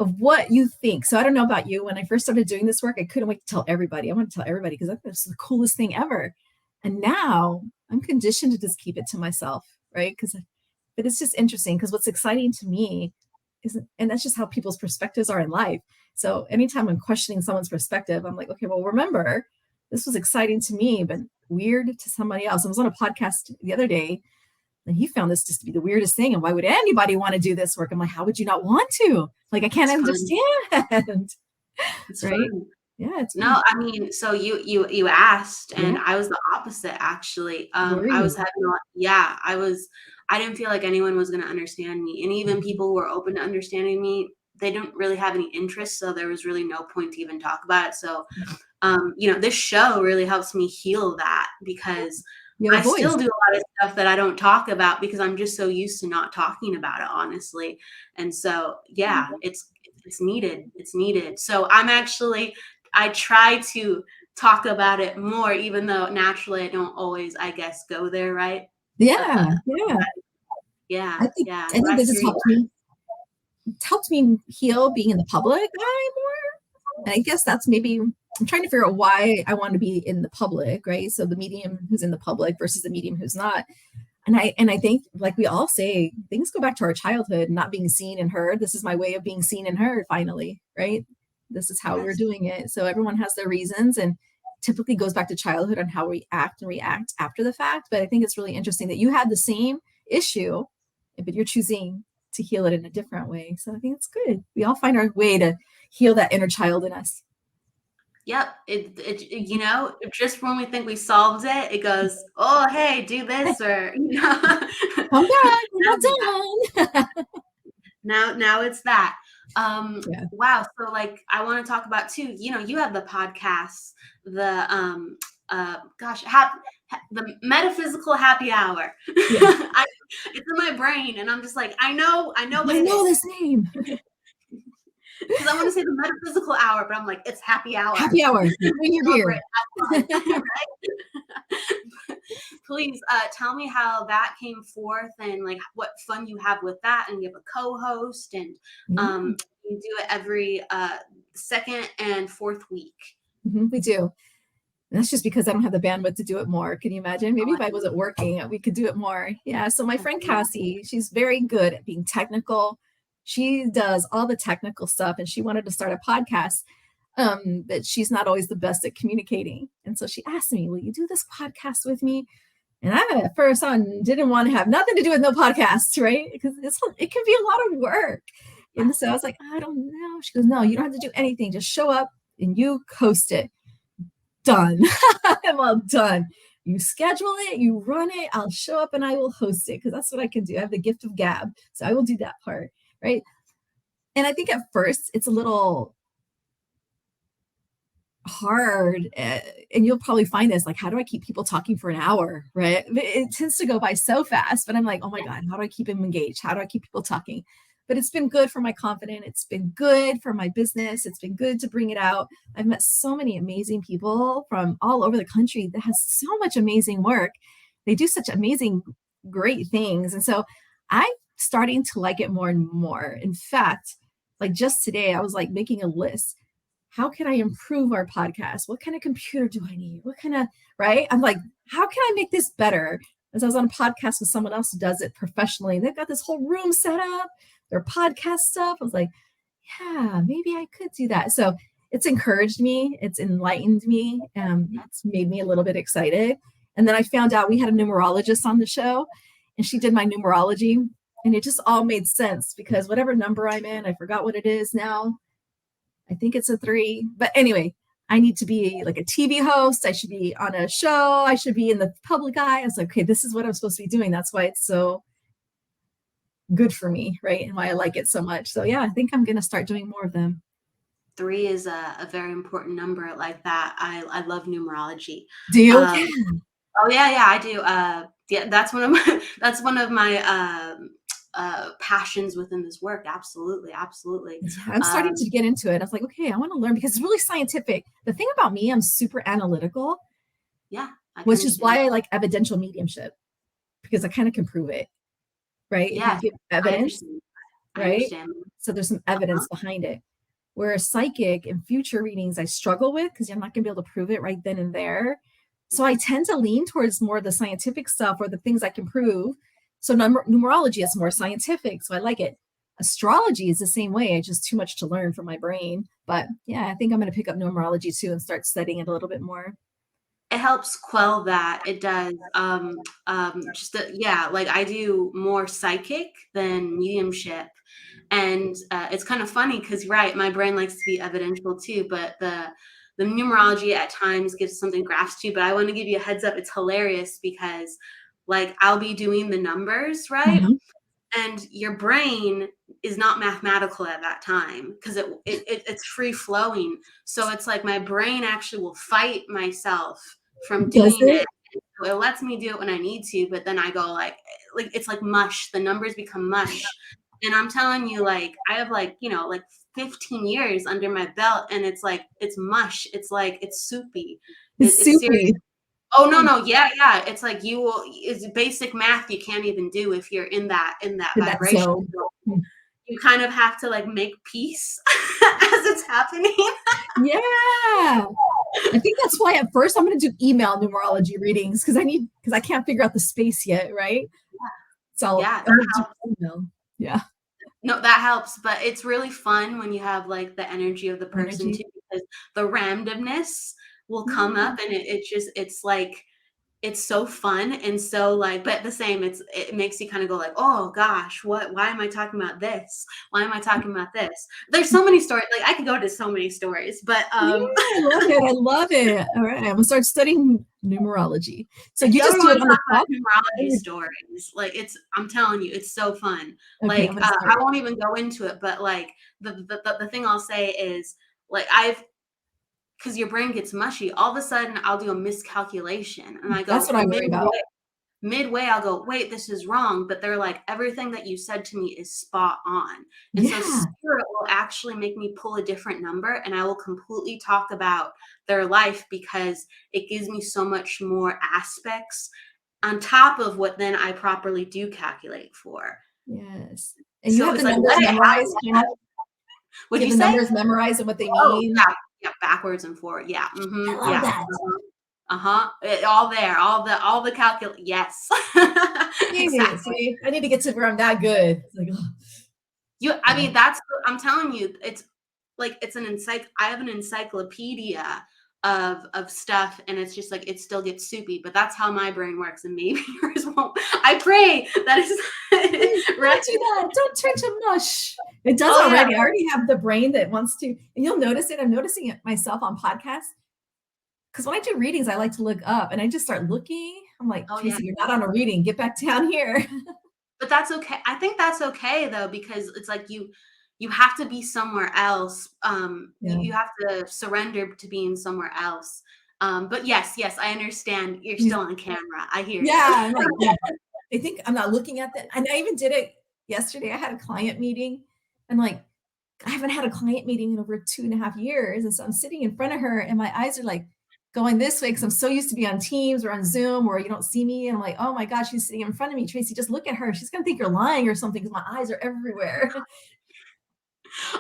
of what you think. So I don't know about you. When I first started doing this work, I couldn't wait to tell everybody. I want to tell everybody because I thought this is the coolest thing ever. And now I'm conditioned to just keep it to myself, right? But it's just interesting because what's exciting to me isn't, and that's just how people's perspectives are in life. So anytime I'm questioning someone's perspective, I'm like, okay, well, remember, this was exciting to me, but weird to somebody else. I was on a podcast the other day, and he found this just to be the weirdest thing. And why would anybody want to do this work? I'm like, how would you not want to? Like, I can't understand. It's Right? fun. Yeah, it's No, I mean, so you asked, and yeah. I was the opposite actually. Were I was you? having I didn't feel like anyone was going to understand me, and even people who were open to understanding me, they didn't really have any interest, so there was really no point to even talk about it. So, this show really helps me heal that, because You have I a voice. still do a lot of stuff that I don't talk about because I'm just so used to not talking about it, honestly. And so, yeah, it's needed. It's needed. So I try to talk about it more, even though naturally I don't always, I guess, go there, right? Yeah, Uh, yeah. yeah, I think yeah. I But think I this has hear you. helped me heal being in the public eye more. And I guess that's maybe I'm trying to figure out why I want to be in the public, right? So the medium who's in the public versus the medium who's not. And I think, like we all say, things go back to our childhood, not being seen and heard. This is my way of being seen and heard finally, right? This is how we're Yes. doing it. So everyone has their reasons, and typically goes back to childhood on how we act and react after the fact. But I think it's really interesting that you had the same issue, but you're choosing to heal it in a different way. So I think it's good. We all find our way to heal that inner child in us. Yep. Just when we think we solved it, it goes, oh, hey, do this, or, Come back, we're not done. now it's that. Yeah. Wow. So like, I want to talk about too, you have the podcast, the, the Metaphysical Happy Hour. Yeah. It's in my brain, and I'm just like, I know what I it know is. this name. Because I want to say the Metaphysical Hour, but I'm like, it's Happy Hour. Happy hour. When you're here. Right? Please tell me how that came forth, and like what fun you have with that. And you have a co-host, and you do it every second and fourth week. We do. And that's just because I don't have the bandwidth to do it more. Can you imagine? Maybe if I wasn't working, we could do it more. Yeah. So my friend Cassie, she's very good at being technical. She does all the technical stuff, and she wanted to start a podcast, but she's not always the best at communicating. And so she asked me, will you do this podcast with me? And I, at first on, didn't want to have nothing to do with no podcasts, right? Because it can be a lot of work. And so I was like, I don't know. She goes, no, you don't have to do anything. Just show up and you host it. Done. Well done. You schedule it, you run it, I'll show up and I will host it because that's what I can do. I have the gift of gab. So I will do that part, right? And I think at first it's a little hard, and you'll probably find this, like, how do I keep people talking for an hour, right? It tends to go by so fast, but I'm like, oh my God, how do I keep them engaged? How do I keep people talking? But it's been good for my confidence. It's been good for my business. It's been good to bring it out. I've met so many amazing people from all over the country that has so much amazing work. They do such amazing, great things. And so I'm starting to like it more and more. In fact, like just today, I was like making a list. How can I improve our podcast? What kind of computer do I need? What kind of, right? I'm like, how can I make this better? as I was on a podcast with someone else who does it professionally. They've got this whole room set up, their podcast stuff. I was like, yeah, maybe I could do that. So it's encouraged me. It's enlightened me. It's made me a little bit excited. And then I found out we had a numerologist on the show, and she did my numerology. And it just all made sense because whatever number I'm in, I forgot what it is now. I think it's a 3. But anyway, I need to be like a TV host. I should be on a show. I should be in the public eye. I was like, okay, this is what I'm supposed to be doing. That's why it's so good for me, right? And why I like it so much. So yeah, I think I'm going to start doing more of them. 3 is a very important number like that. I love numerology. Do you? Oh yeah, I do. Yeah, that's one of my passions within this work. Absolutely. I'm starting to get into it. I was like, okay, I want to learn because it's really scientific. The thing about me, I'm super analytical. Yeah. Which is why I like evidential mediumship, because I kind of can prove it, right? Yeah. If you give evidence, right? So there's some evidence behind it. Whereas psychic and future readings, I struggle with because I'm not going to be able to prove it right then and there. So I tend to lean towards more of the scientific stuff or the things I can prove. So numerology is more scientific, so I like it. Astrology is the same way. It's just too much to learn for my brain. But yeah, I think I'm going to pick up numerology too and start studying it a little bit more. It helps quell that. It does. Like I do more psychic than mediumship. And it's kind of funny because, right, my brain likes to be evidential too, but the numerology at times gives something grasp to. But I want to give you a heads up. It's hilarious because, like, I'll be doing the numbers, right? Mm-hmm. And your brain is not mathematical at that time because it's free flowing. So it's like my brain actually will fight myself from doing it. So it lets me do it when I need to, but then I go like it's like mush. The numbers become mush. And I'm telling you, like, I have like 15 years under my belt, and it's like it's mush. It's like it's soupy. It's soupy. Oh no, yeah. It's like it's basic math you can't even do if you're in that vibration. So you kind of have to like make peace as it's happening. Yeah. I think that's why at first I'm going to do email numerology readings because I can't figure out the space yet, right? Yeah. So yeah, yeah. No, that helps, but it's really fun when you have like the energy of the person too, because the randomness will come up, and it's like it's so fun and so like, but the same, it makes you kind of go like, oh gosh, why am I talking about this? Why am I talking about this? There's so many stories. Like I could go to so many stories, but I love it. All right, I'm gonna start studying numerology. So you just do it on the top? Numerology stories. Like I'm telling you, it's so fun. Okay, like I won't even go into it, but like the thing I'll say is like because your brain gets mushy, all of a sudden I'll do a miscalculation and I go, that's what I worry about. Midway, I'll go, wait, this is wrong. But they're like, everything that you said to me is spot on. And so spirit will actually make me pull a different number, and I will completely talk about their life because it gives me so much more aspects on top of what then I properly do calculate for. Yes. And you have the numbers memorized? Would you say? The numbers memorized and what they mean? Oh, yeah, backwards and forward. Yeah. Mm-hmm. I love that. All there, all the calculate. Yes. Exactly. I need to get to where I'm that good. It's like, I mean, I'm telling you, it's like I have an encyclopedia of stuff, and it's just like it still gets soupy, but that's how my brain works, and maybe yours won't. I pray that is don't do that. Don't turn to mush. It does already. Yeah. I already have the brain that wants to, and you'll notice it. I'm noticing it myself on podcasts. Because when I do readings, I like to look up, and I just start looking. I'm like, Tracey, you're not on a reading. Get back down here. But that's okay. I think that's okay though, because it's like you have to be somewhere else. You have to surrender to being somewhere else. But yes, I understand. You're still on camera. I hear you. I'm like, I think I'm not looking at that. And I even did it yesterday. I had a client meeting. I'm like, I haven't had a client meeting in over 2.5 years. And so I'm sitting in front of her, and my eyes are like going this way because I'm so used to be on Teams or on Zoom where you don't see me. And I'm like, oh my gosh, she's sitting in front of me. Tracey, just look at her. She's going to think you're lying or something because my eyes are everywhere.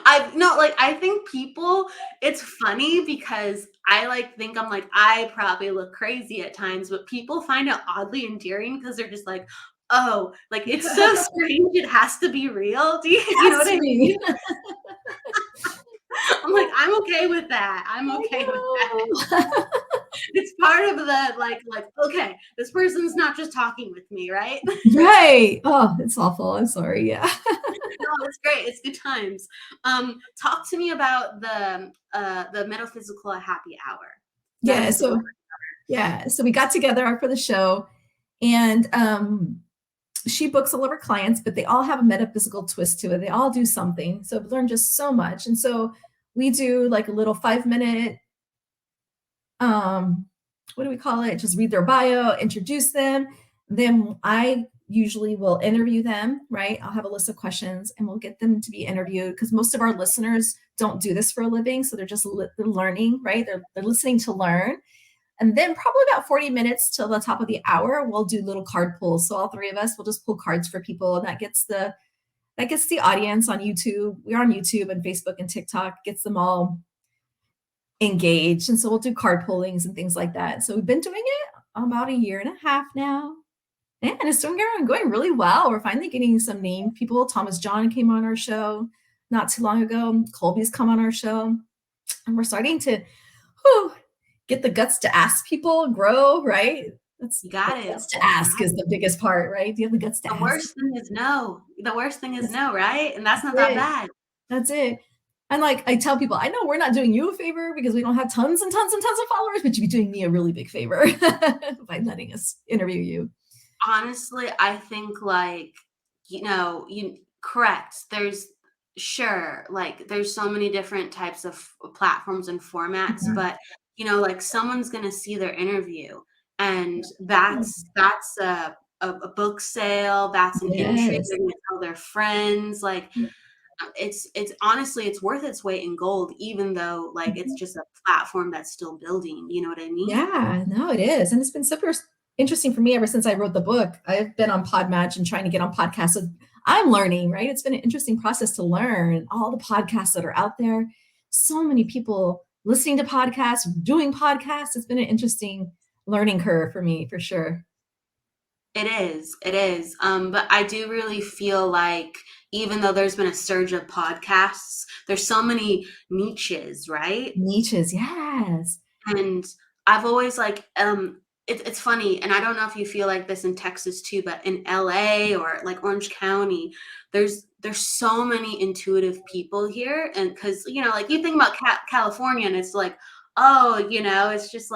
I think people, it's funny because I think I'm like, I probably look crazy at times, but people find it oddly endearing because they're just like, oh, like it's so strange. It has to be real. You know Has what to I be. mean? I'm like, I'm okay with that. I'm okay with that. I know. It's part of the okay, this person's not just talking with me, right? Right. Oh, it's awful. I'm sorry. Yeah. No, it's great. It's good times. Talk to me about the Metaphysical Happy Hour. Yeah. So we got together for the show, and she books all of her clients, but they all have a metaphysical twist to it. They all do something. So I've learned just so much. And so we do like a little 5 minute, what do we call it? Just read their bio, introduce them. Then I usually will interview them, right? I'll have a list of questions and we'll get them to be interviewed because most of our listeners don't do this for a living. So they're just they're learning, right? They're listening to learn. And then probably about 40 minutes till the top of the hour, we'll do little card pulls. So all three of us will just pull cards for people. And that gets the audience on YouTube. We're on YouTube and Facebook and TikTok, gets them all engaged. And so we'll do card pullings and things like that. So we've been doing it about a year and a half now. And it's going really well. We're finally getting some named people. Thomas John came on our show not too long ago. Colby's come on our show. And we're starting to get the guts to ask people, grow, right? You got it. Guts to ask is the biggest part, right? Do you have the guts to ask? The worst thing is no. The worst thing is no, right? And that's not That's that bad. That's it. And I tell people, I know we're not doing you a favor because we don't have tons and tons and tons of followers, but you'd be doing me a really big favor by letting us interview you. Honestly, I think correct. There's there's so many different types of platforms and formats, but someone's gonna see their interview, and that's a book sale, that's an entry, they're gonna tell their friends, it's honestly, it's worth its weight in gold, even though it's just a platform that's still building, you know what I mean? Yeah, no, it is. And it's been super interesting for me ever since I wrote the book. I've been on Podmatch and trying to get on podcasts. So I'm learning, right? It's been an interesting process to learn all the podcasts that are out there. So many people listening to podcasts, doing podcasts. It's been an interesting learning curve for me, for sure. It is. It is. But I do really feel like even though there's been a surge of podcasts, there's so many niches, right? Niches, yes. And I've always it's funny, and I don't know if you feel like this in Texas too, but in LA or Orange County, there's so many intuitive people here, and because you think about California, and it's it's just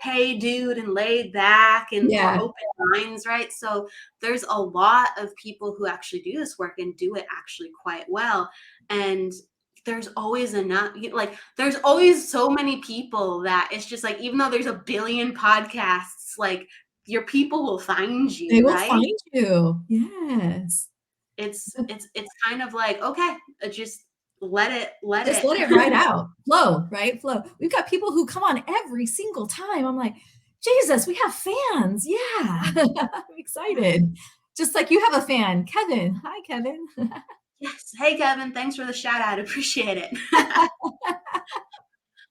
hey dude, and laid back and or open minds, right? So there's a lot of people who actually do this work and do it actually quite well, and there's always enough, there's always so many people that it's just even though there's a billion podcasts, your people will find you. They will right? find you. Yes. It's kind of okay, just let it ride out. Flow, right? Flow. We've got people who come on every single time. I'm like, Jesus, we have fans. Yeah. I'm excited. Just like you have a fan, Kevin. Hi, Kevin. Yes. Hey, Kevin. Thanks for the shout out. Appreciate it.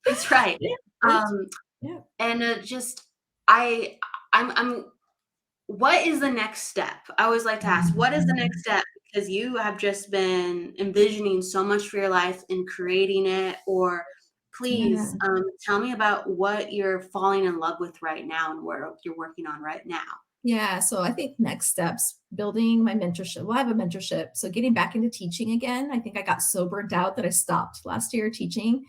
That's right. Yeah. And I'm what is the next step? I always like to ask, what is the next step? Because you have just been envisioning so much for your life and creating it, or please tell me about what you're falling in love with right now and what you're working on right now. Yeah. So I think next steps, building my mentorship. Well, I have a mentorship. So getting back into teaching again. I think I got so burnt out that I stopped last year teaching.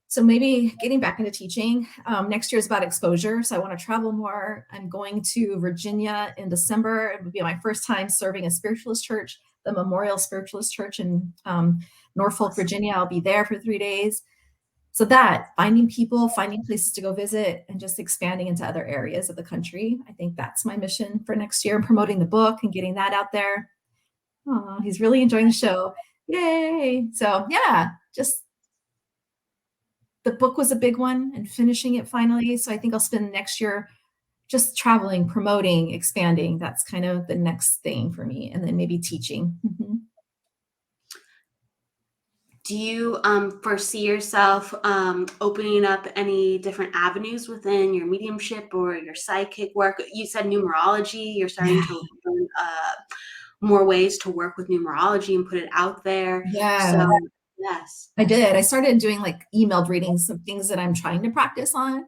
So maybe getting back into teaching. Next year is about exposure. So I want to travel more. I'm going to Virginia in December. It would be my first time serving a spiritualist church, the Memorial Spiritualist Church in Norfolk, Virginia. I'll be there for 3 days. So finding people, finding places to go visit, and just expanding into other areas of the country. I think that's my mission for next year, promoting the book and getting that out there. Oh, he's really enjoying the show. Yay. So yeah, just the book was a big one and finishing it finally. So I think I'll spend next year just traveling, promoting, expanding. That's kind of the next thing for me. And then maybe teaching. Mm-hmm. Do you foresee yourself opening up any different avenues within your mediumship or your psychic work? You said numerology. You're starting Yeah. to learn more ways to work with numerology and put it out there. Yeah, So, yes. I did. I started doing like emailed readings, some things that I'm trying to practice on,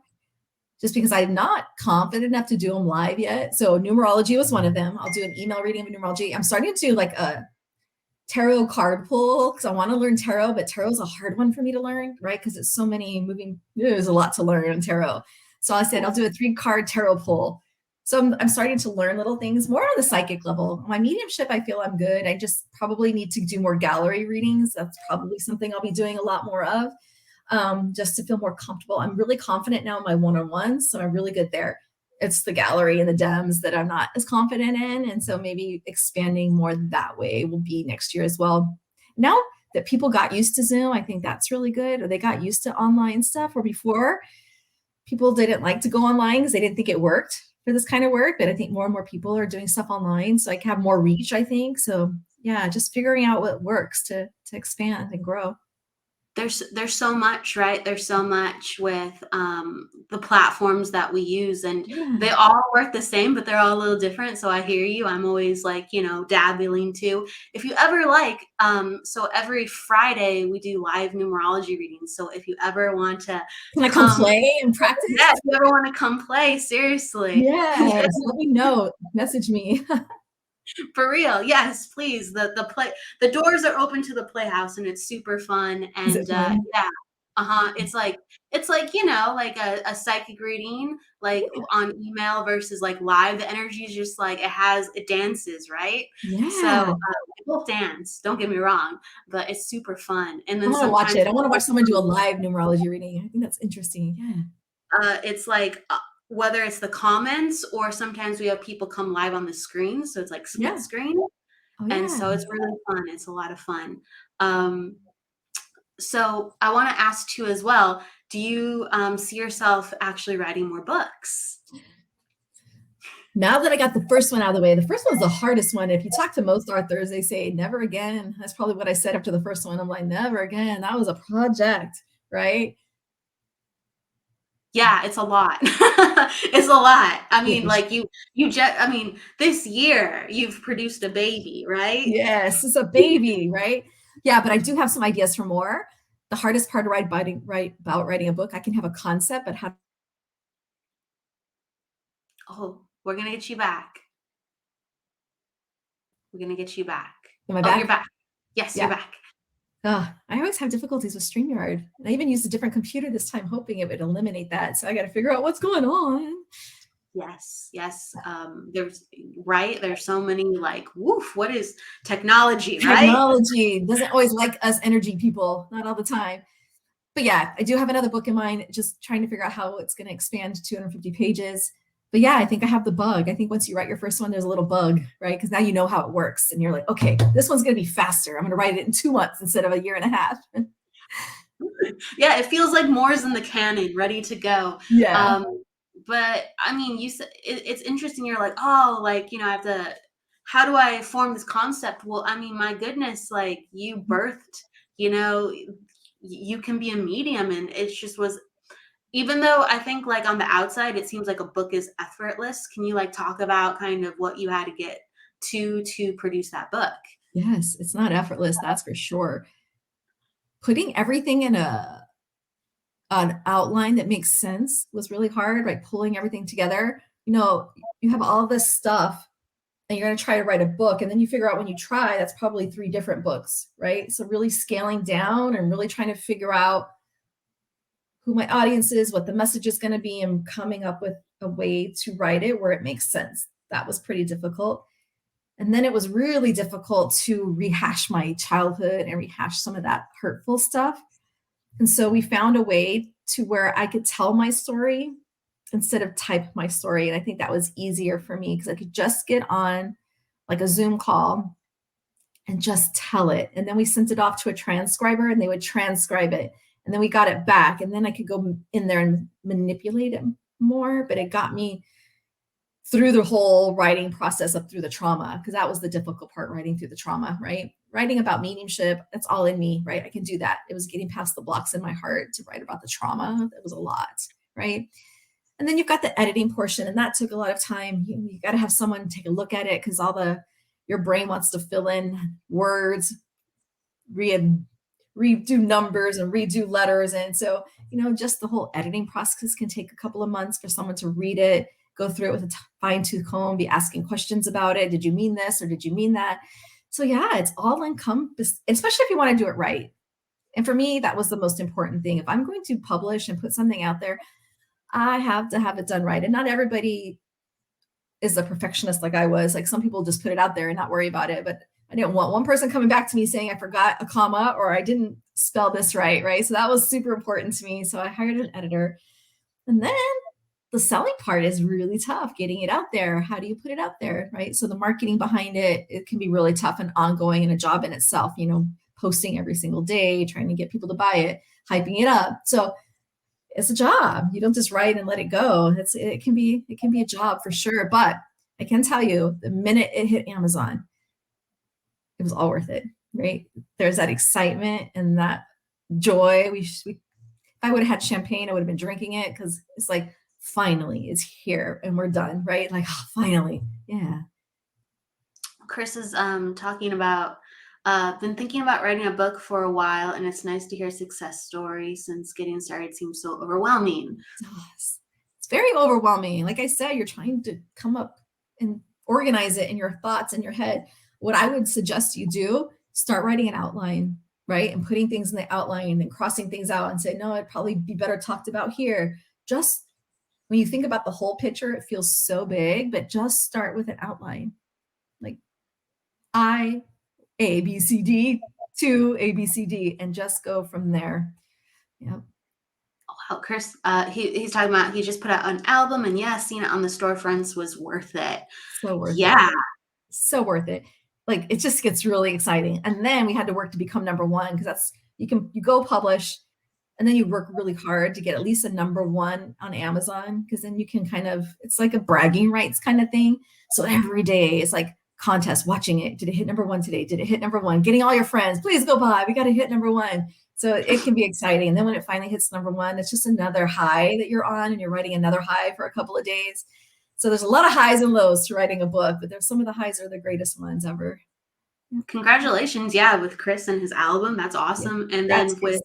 just because I'm not confident enough to do them live yet. So numerology was one of them. I'll do an email reading of numerology. I'm starting to do like a tarot card pull because I want to learn tarot, but tarot is a hard one for me to learn, right? Because it's so many moving, there's a lot to learn in tarot. So I said, I'll do a 3-card tarot pull. So I'm starting to learn little things more on the psychic level. My mediumship, I feel I'm good. I just probably need to do more gallery readings. That's probably something I'll be doing a lot more of, just to feel more comfortable. I'm really confident now in my one-on-ones, so I'm really good there. It's the gallery and the dems that I'm not as confident in. And so maybe expanding more that way will be next year as well. Now that people got used to Zoom, I think that's really good. Or they got used to online stuff, where before people didn't like to go online because they didn't think it worked for this kind of work. But I think more and more people are doing stuff online. So I can have more reach, I think. So yeah, just figuring out what works to expand and grow. There's so much, right? There's so much with the platforms that we use, and Yeah. they all work the same, but they're all a little different. So I hear you. I'm always like, dabbling too. If you ever like, so every Friday we do live numerology readings. So if you ever want to Can I come come, play and practice? yeah, if you ever want to come play, seriously. Yes, let me know. Message me. For real, yes, please. The doors are open to the playhouse, and it's super fun. Is it And fun? yeah, it's like like a psychic reading, like Yeah. on email versus like live. The energy is just like it dances, right? So Yeah. we both dance. Don't get me wrong, but it's super fun. And I then want to watch sometimes it. I want to watch someone do a live numerology reading. I think that's interesting. Yeah. it's like whether it's the comments or sometimes we have people come live on the screen, so it's like split Yeah. screen. Oh, And yeah. so it's really fun. It's a lot of fun. Um, so I want to ask too as well, do you see yourself actually writing more books? Now that I got the first one out of the way, the first one was the hardest one. If you talk to most authors, they say never again. That's probably what I said after the first one. I'm like, never again. That was a project, right? Yeah, it's a lot. It's a lot. I mean, Yes. like you just, I mean, this year you've produced a baby, right? Yes, it's a baby, right? Yeah, but I do have some ideas for more. The hardest part of about writing a book, I can have a concept, but how Oh, we're gonna get you back. We're gonna get you back. am I Oh, you're back? back. Yes, you're Yeah. back. I always have difficulties with StreamYard. And I even used a different computer this time, hoping it would eliminate that. So I got to figure out what's going on. Yes, yes. There's so many like, woof, what is technology, right? Technology doesn't always like us energy people, not all the time. But yeah, I do have another book in mind, just trying to figure out how it's going to expand to 250 pages. But yeah, I think I have the bug. I think once you write your first one, there's a little bug, right? Because now you know how it works. And you're like, okay, this one's going to be faster. I'm going to write it in 2 months instead of a year and a half. Yeah, it feels like more is in the canon, ready to go. Yeah. But I mean, you said it's interesting. You're like, oh, like I have to. How do I form this concept? Well, I mean, my goodness, like you birthed. You can be a medium, and it just was. Even though I think, like on the outside, it seems like a book is effortless. Can you like talk about kind of what you had to get to produce that book? Yes, it's not effortless, that's for sure. Putting everything in an outline that makes sense was really hard, like pulling everything together. You have all this stuff and you're going to try to write a book, and then you figure out when you try that's probably 3 different books, right? So really scaling down and really trying to figure out who my audience is, what the message is going to be, and coming up with a way to write it where it makes sense. That was pretty difficult. And then it was really difficult to rehash my childhood and rehash some of that hurtful stuff. And so we found a way to where I could tell my story instead of type my story. And I think that was easier for me because I could just get on like a Zoom call and just tell it. And then we sent it off to a transcriber and they would transcribe it. And then we got it back. And then I could go in there and manipulate it more. But it got me through the whole writing process up through the trauma, because that was the difficult part, writing through the trauma, right? Writing about mediumship, that's all in me, right? I can do that. It was getting past the blocks in my heart to write about the trauma. That was a lot, right? And then you've got the editing portion, and that took a lot of time. You got to have someone take a look at it, because your brain wants to fill in words, redo numbers and redo letters. And so, just the whole editing process can take a couple of months for someone to read it, go through it with a fine-tooth comb, be asking questions about it. Did you mean this or did you mean that? So yeah, it's all encompassed, especially if you want to do it right. And for me, that was the most important thing. If I'm going to publish and put something out there, I have to have it done right. And not everybody is a perfectionist like I was. Like, some people just put it out there and not worry about it. But I didn't want one person coming back to me saying I forgot a comma or I didn't spell this right? So that was super important to me. So I hired an editor. And then the selling part is really tough, getting it out there. How do you put it out there, right? So the marketing behind it can be really tough and ongoing, and a job in itself, posting every single day, trying to get people to buy it, hyping it up. So it's a job. You don't just write and let it go. It can be a job for sure. But I can tell you, the minute it hit Amazon, it was all worth it, right? There's that excitement and that joy. If I would have had champagne, I would have been drinking it, because it's like, finally, it's here and we're done, right? Like, oh, finally. Yeah. Chris is talking about been thinking about writing a book for a while, and it's nice to hear success stories since getting started seems so overwhelming. It's very overwhelming. Like I said, you're trying to come up and organize it in your thoughts in your head. What I would suggest you do, start writing an outline, right? And putting things in the outline and crossing things out and say, no, it'd probably be better talked about here. Just when you think about the whole picture, it feels so big, but just start with an outline. Like A, B, C, D, to A, B, C, D, and just go from there. Yeah. Oh, wow, Chris, he's talking about, he just put out an album, and yeah, seeing it on the storefronts was worth it. So worth it. So worth it. Like, it just gets really exciting. And then we had to work to become number one, because you go publish, and then you work really hard to get at least a number one on Amazon, because then you can it's like a bragging rights kind of thing. So every day it's like contest, watching it. Did it hit number one today? Did it hit number one? Getting all your friends, please go buy. We got to hit number one. So it can be exciting. And then when it finally hits number one, it's just another high that you're on, and you're writing another high for a couple of days. So there's a lot of highs and lows to writing a book, but there's some of the highs are the greatest ones ever. Congratulations. Yeah. With Chris and his album. That's awesome. Yeah, and then with,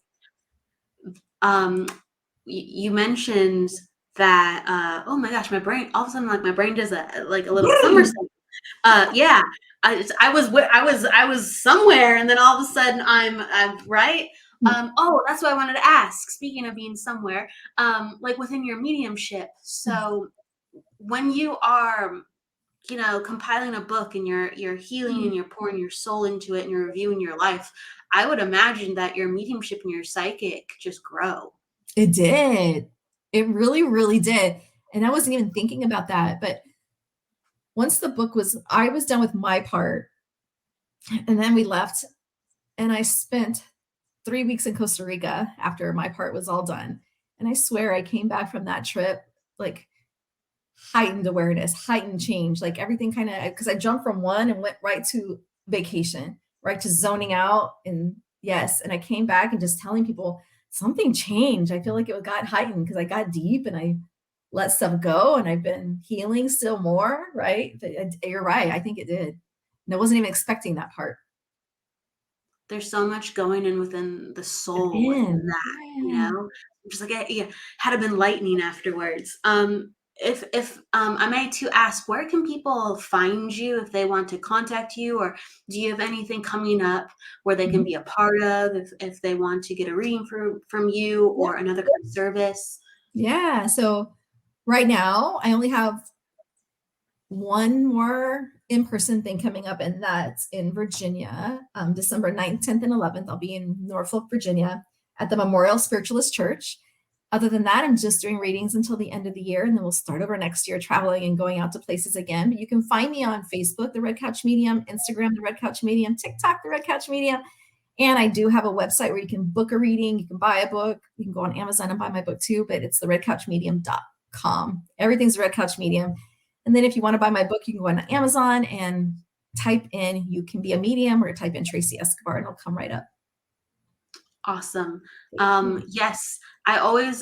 you mentioned that, oh my gosh, my brain, all of a sudden, like, my brain does a little somersault. Yeah, I was somewhere, and then all of a sudden I'm right. Oh, that's what I wanted to ask. Speaking of being somewhere, like within your mediumship. So when you are, compiling a book, and you're healing, and you're pouring your soul into it, and you're reviewing your life, I would imagine that your mediumship and your psychic just grow. It did. It really, really did. And I wasn't even thinking about that, but once the book I was done with my part, and then we left, and I spent 3 weeks in Costa Rica after my part was all done. And I swear I came back from that trip, like, heightened awareness, heightened change, like everything because I jumped from one and went right to vacation, right to zoning out. And yes. And I came back and just telling people something changed. I feel like it got heightened because I got deep and I let stuff go, and I've been healing still more, right? But you're right. I think it did. And I wasn't even expecting that part. There's so much going in within the soul within that, just like it had to been lightning afterwards. If I may to ask, where can people find you if they want to contact you, or do you have anything coming up where they can be a part of if they want to get a reading from you or another kind of service? Yeah. So right now I only have one more in-person thing coming up, and that's in Virginia, December 9th, 10th, and 11th. I'll be in Norfolk, Virginia at the Memorial Spiritualist Church. Other than that, I'm just doing readings until the end of the year, and then we'll start over next year traveling and going out to places again. But you can find me on Facebook, The Red Couch Medium, Instagram, The Red Couch Medium, TikTok, The Red Couch Medium. And I do have a website where you can book a reading. You can buy a book. You can go on Amazon and buy my book too, but it's theredcouchmedium.com. Everything's Red Couch Medium. And then if you want to buy my book, you can go on Amazon and type in "You Can Be a Medium" or type in Tracey Escobar and it'll come right up. Awesome. Yes, I always,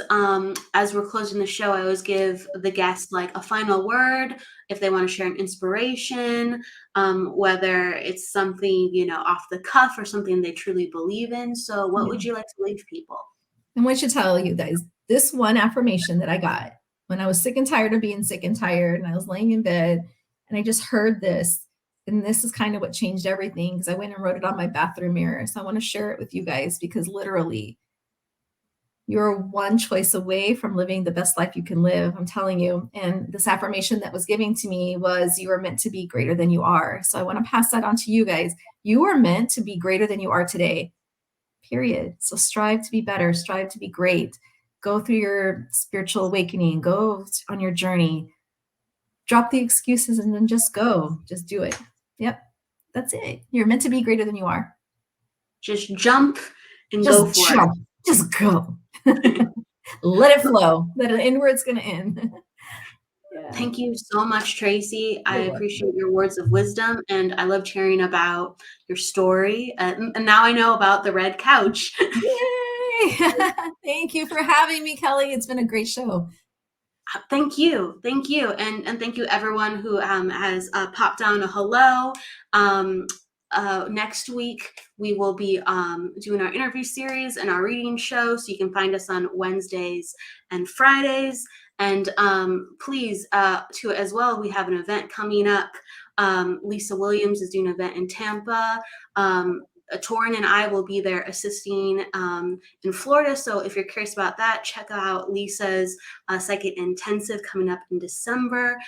as we're closing the show, I always give the guests like a final word if they want to share an inspiration, whether it's something, off the cuff or something they truly believe in. So what would you like to leave people? I want to tell you guys this one affirmation that I got when I was sick and tired of being sick and tired, and I was laying in bed and I just heard this. And this is kind of what changed everything because I went and wrote it on my bathroom mirror. So I want to share it with you guys because literally you're one choice away from living the best life you can live. I'm telling you. And this affirmation that was given to me was you are meant to be greater than you are. So I want to pass that on to you guys. You are meant to be greater than you are today, period. So strive to be better, strive to be great. Go through your spiritual awakening, go on your journey, drop the excuses and then just go, just do it. Yep. That's it. You're meant to be greater than you are. Just jump and just go for jump. it. Just go. Let it flow. Let it end where it's going to end. Yeah. Thank you so much, Tracey. I appreciate your words of wisdom, and I loved hearing about your story. And now I know about the red couch. Yay! Thank you for having me, Kelly. It's been a great show. Thank you. And thank you everyone who has popped down a hello. Next week, we will be doing our interview series and our reading show. So you can find us on Wednesdays and Fridays. And please, too, as well, we have an event coming up. Lisa Williams is doing an event in Tampa. Torin and I will be there assisting in Florida. So if you're curious about that, check out Lisa's Psychic Intensive coming up in December.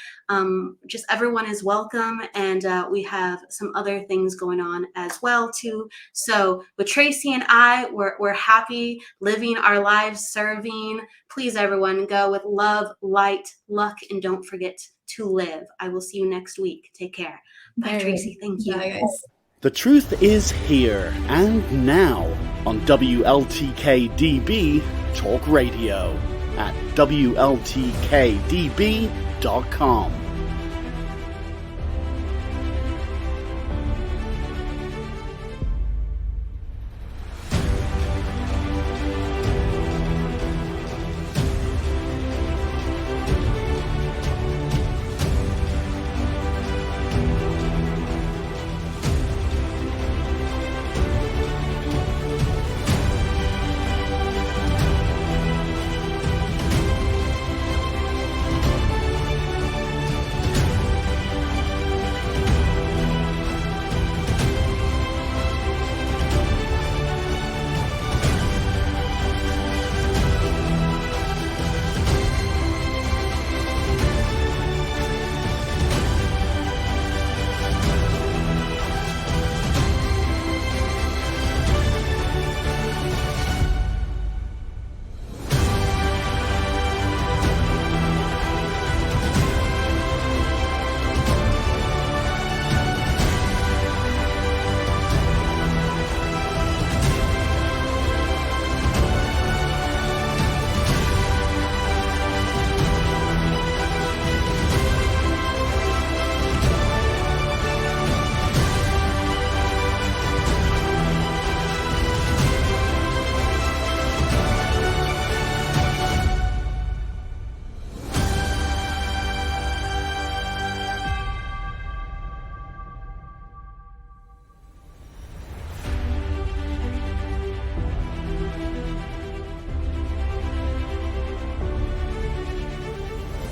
Just everyone is welcome. And we have some other things going on as well, too. So with Tracey and I, we're happy living our lives serving. Please, everyone, go with love, light, luck, and don't forget to live. I will see you next week. Take care. Bye, Tracey. Thank you. Bye, guys. The truth is here and now on WLTKDB Talk Radio at WLTKDB.com.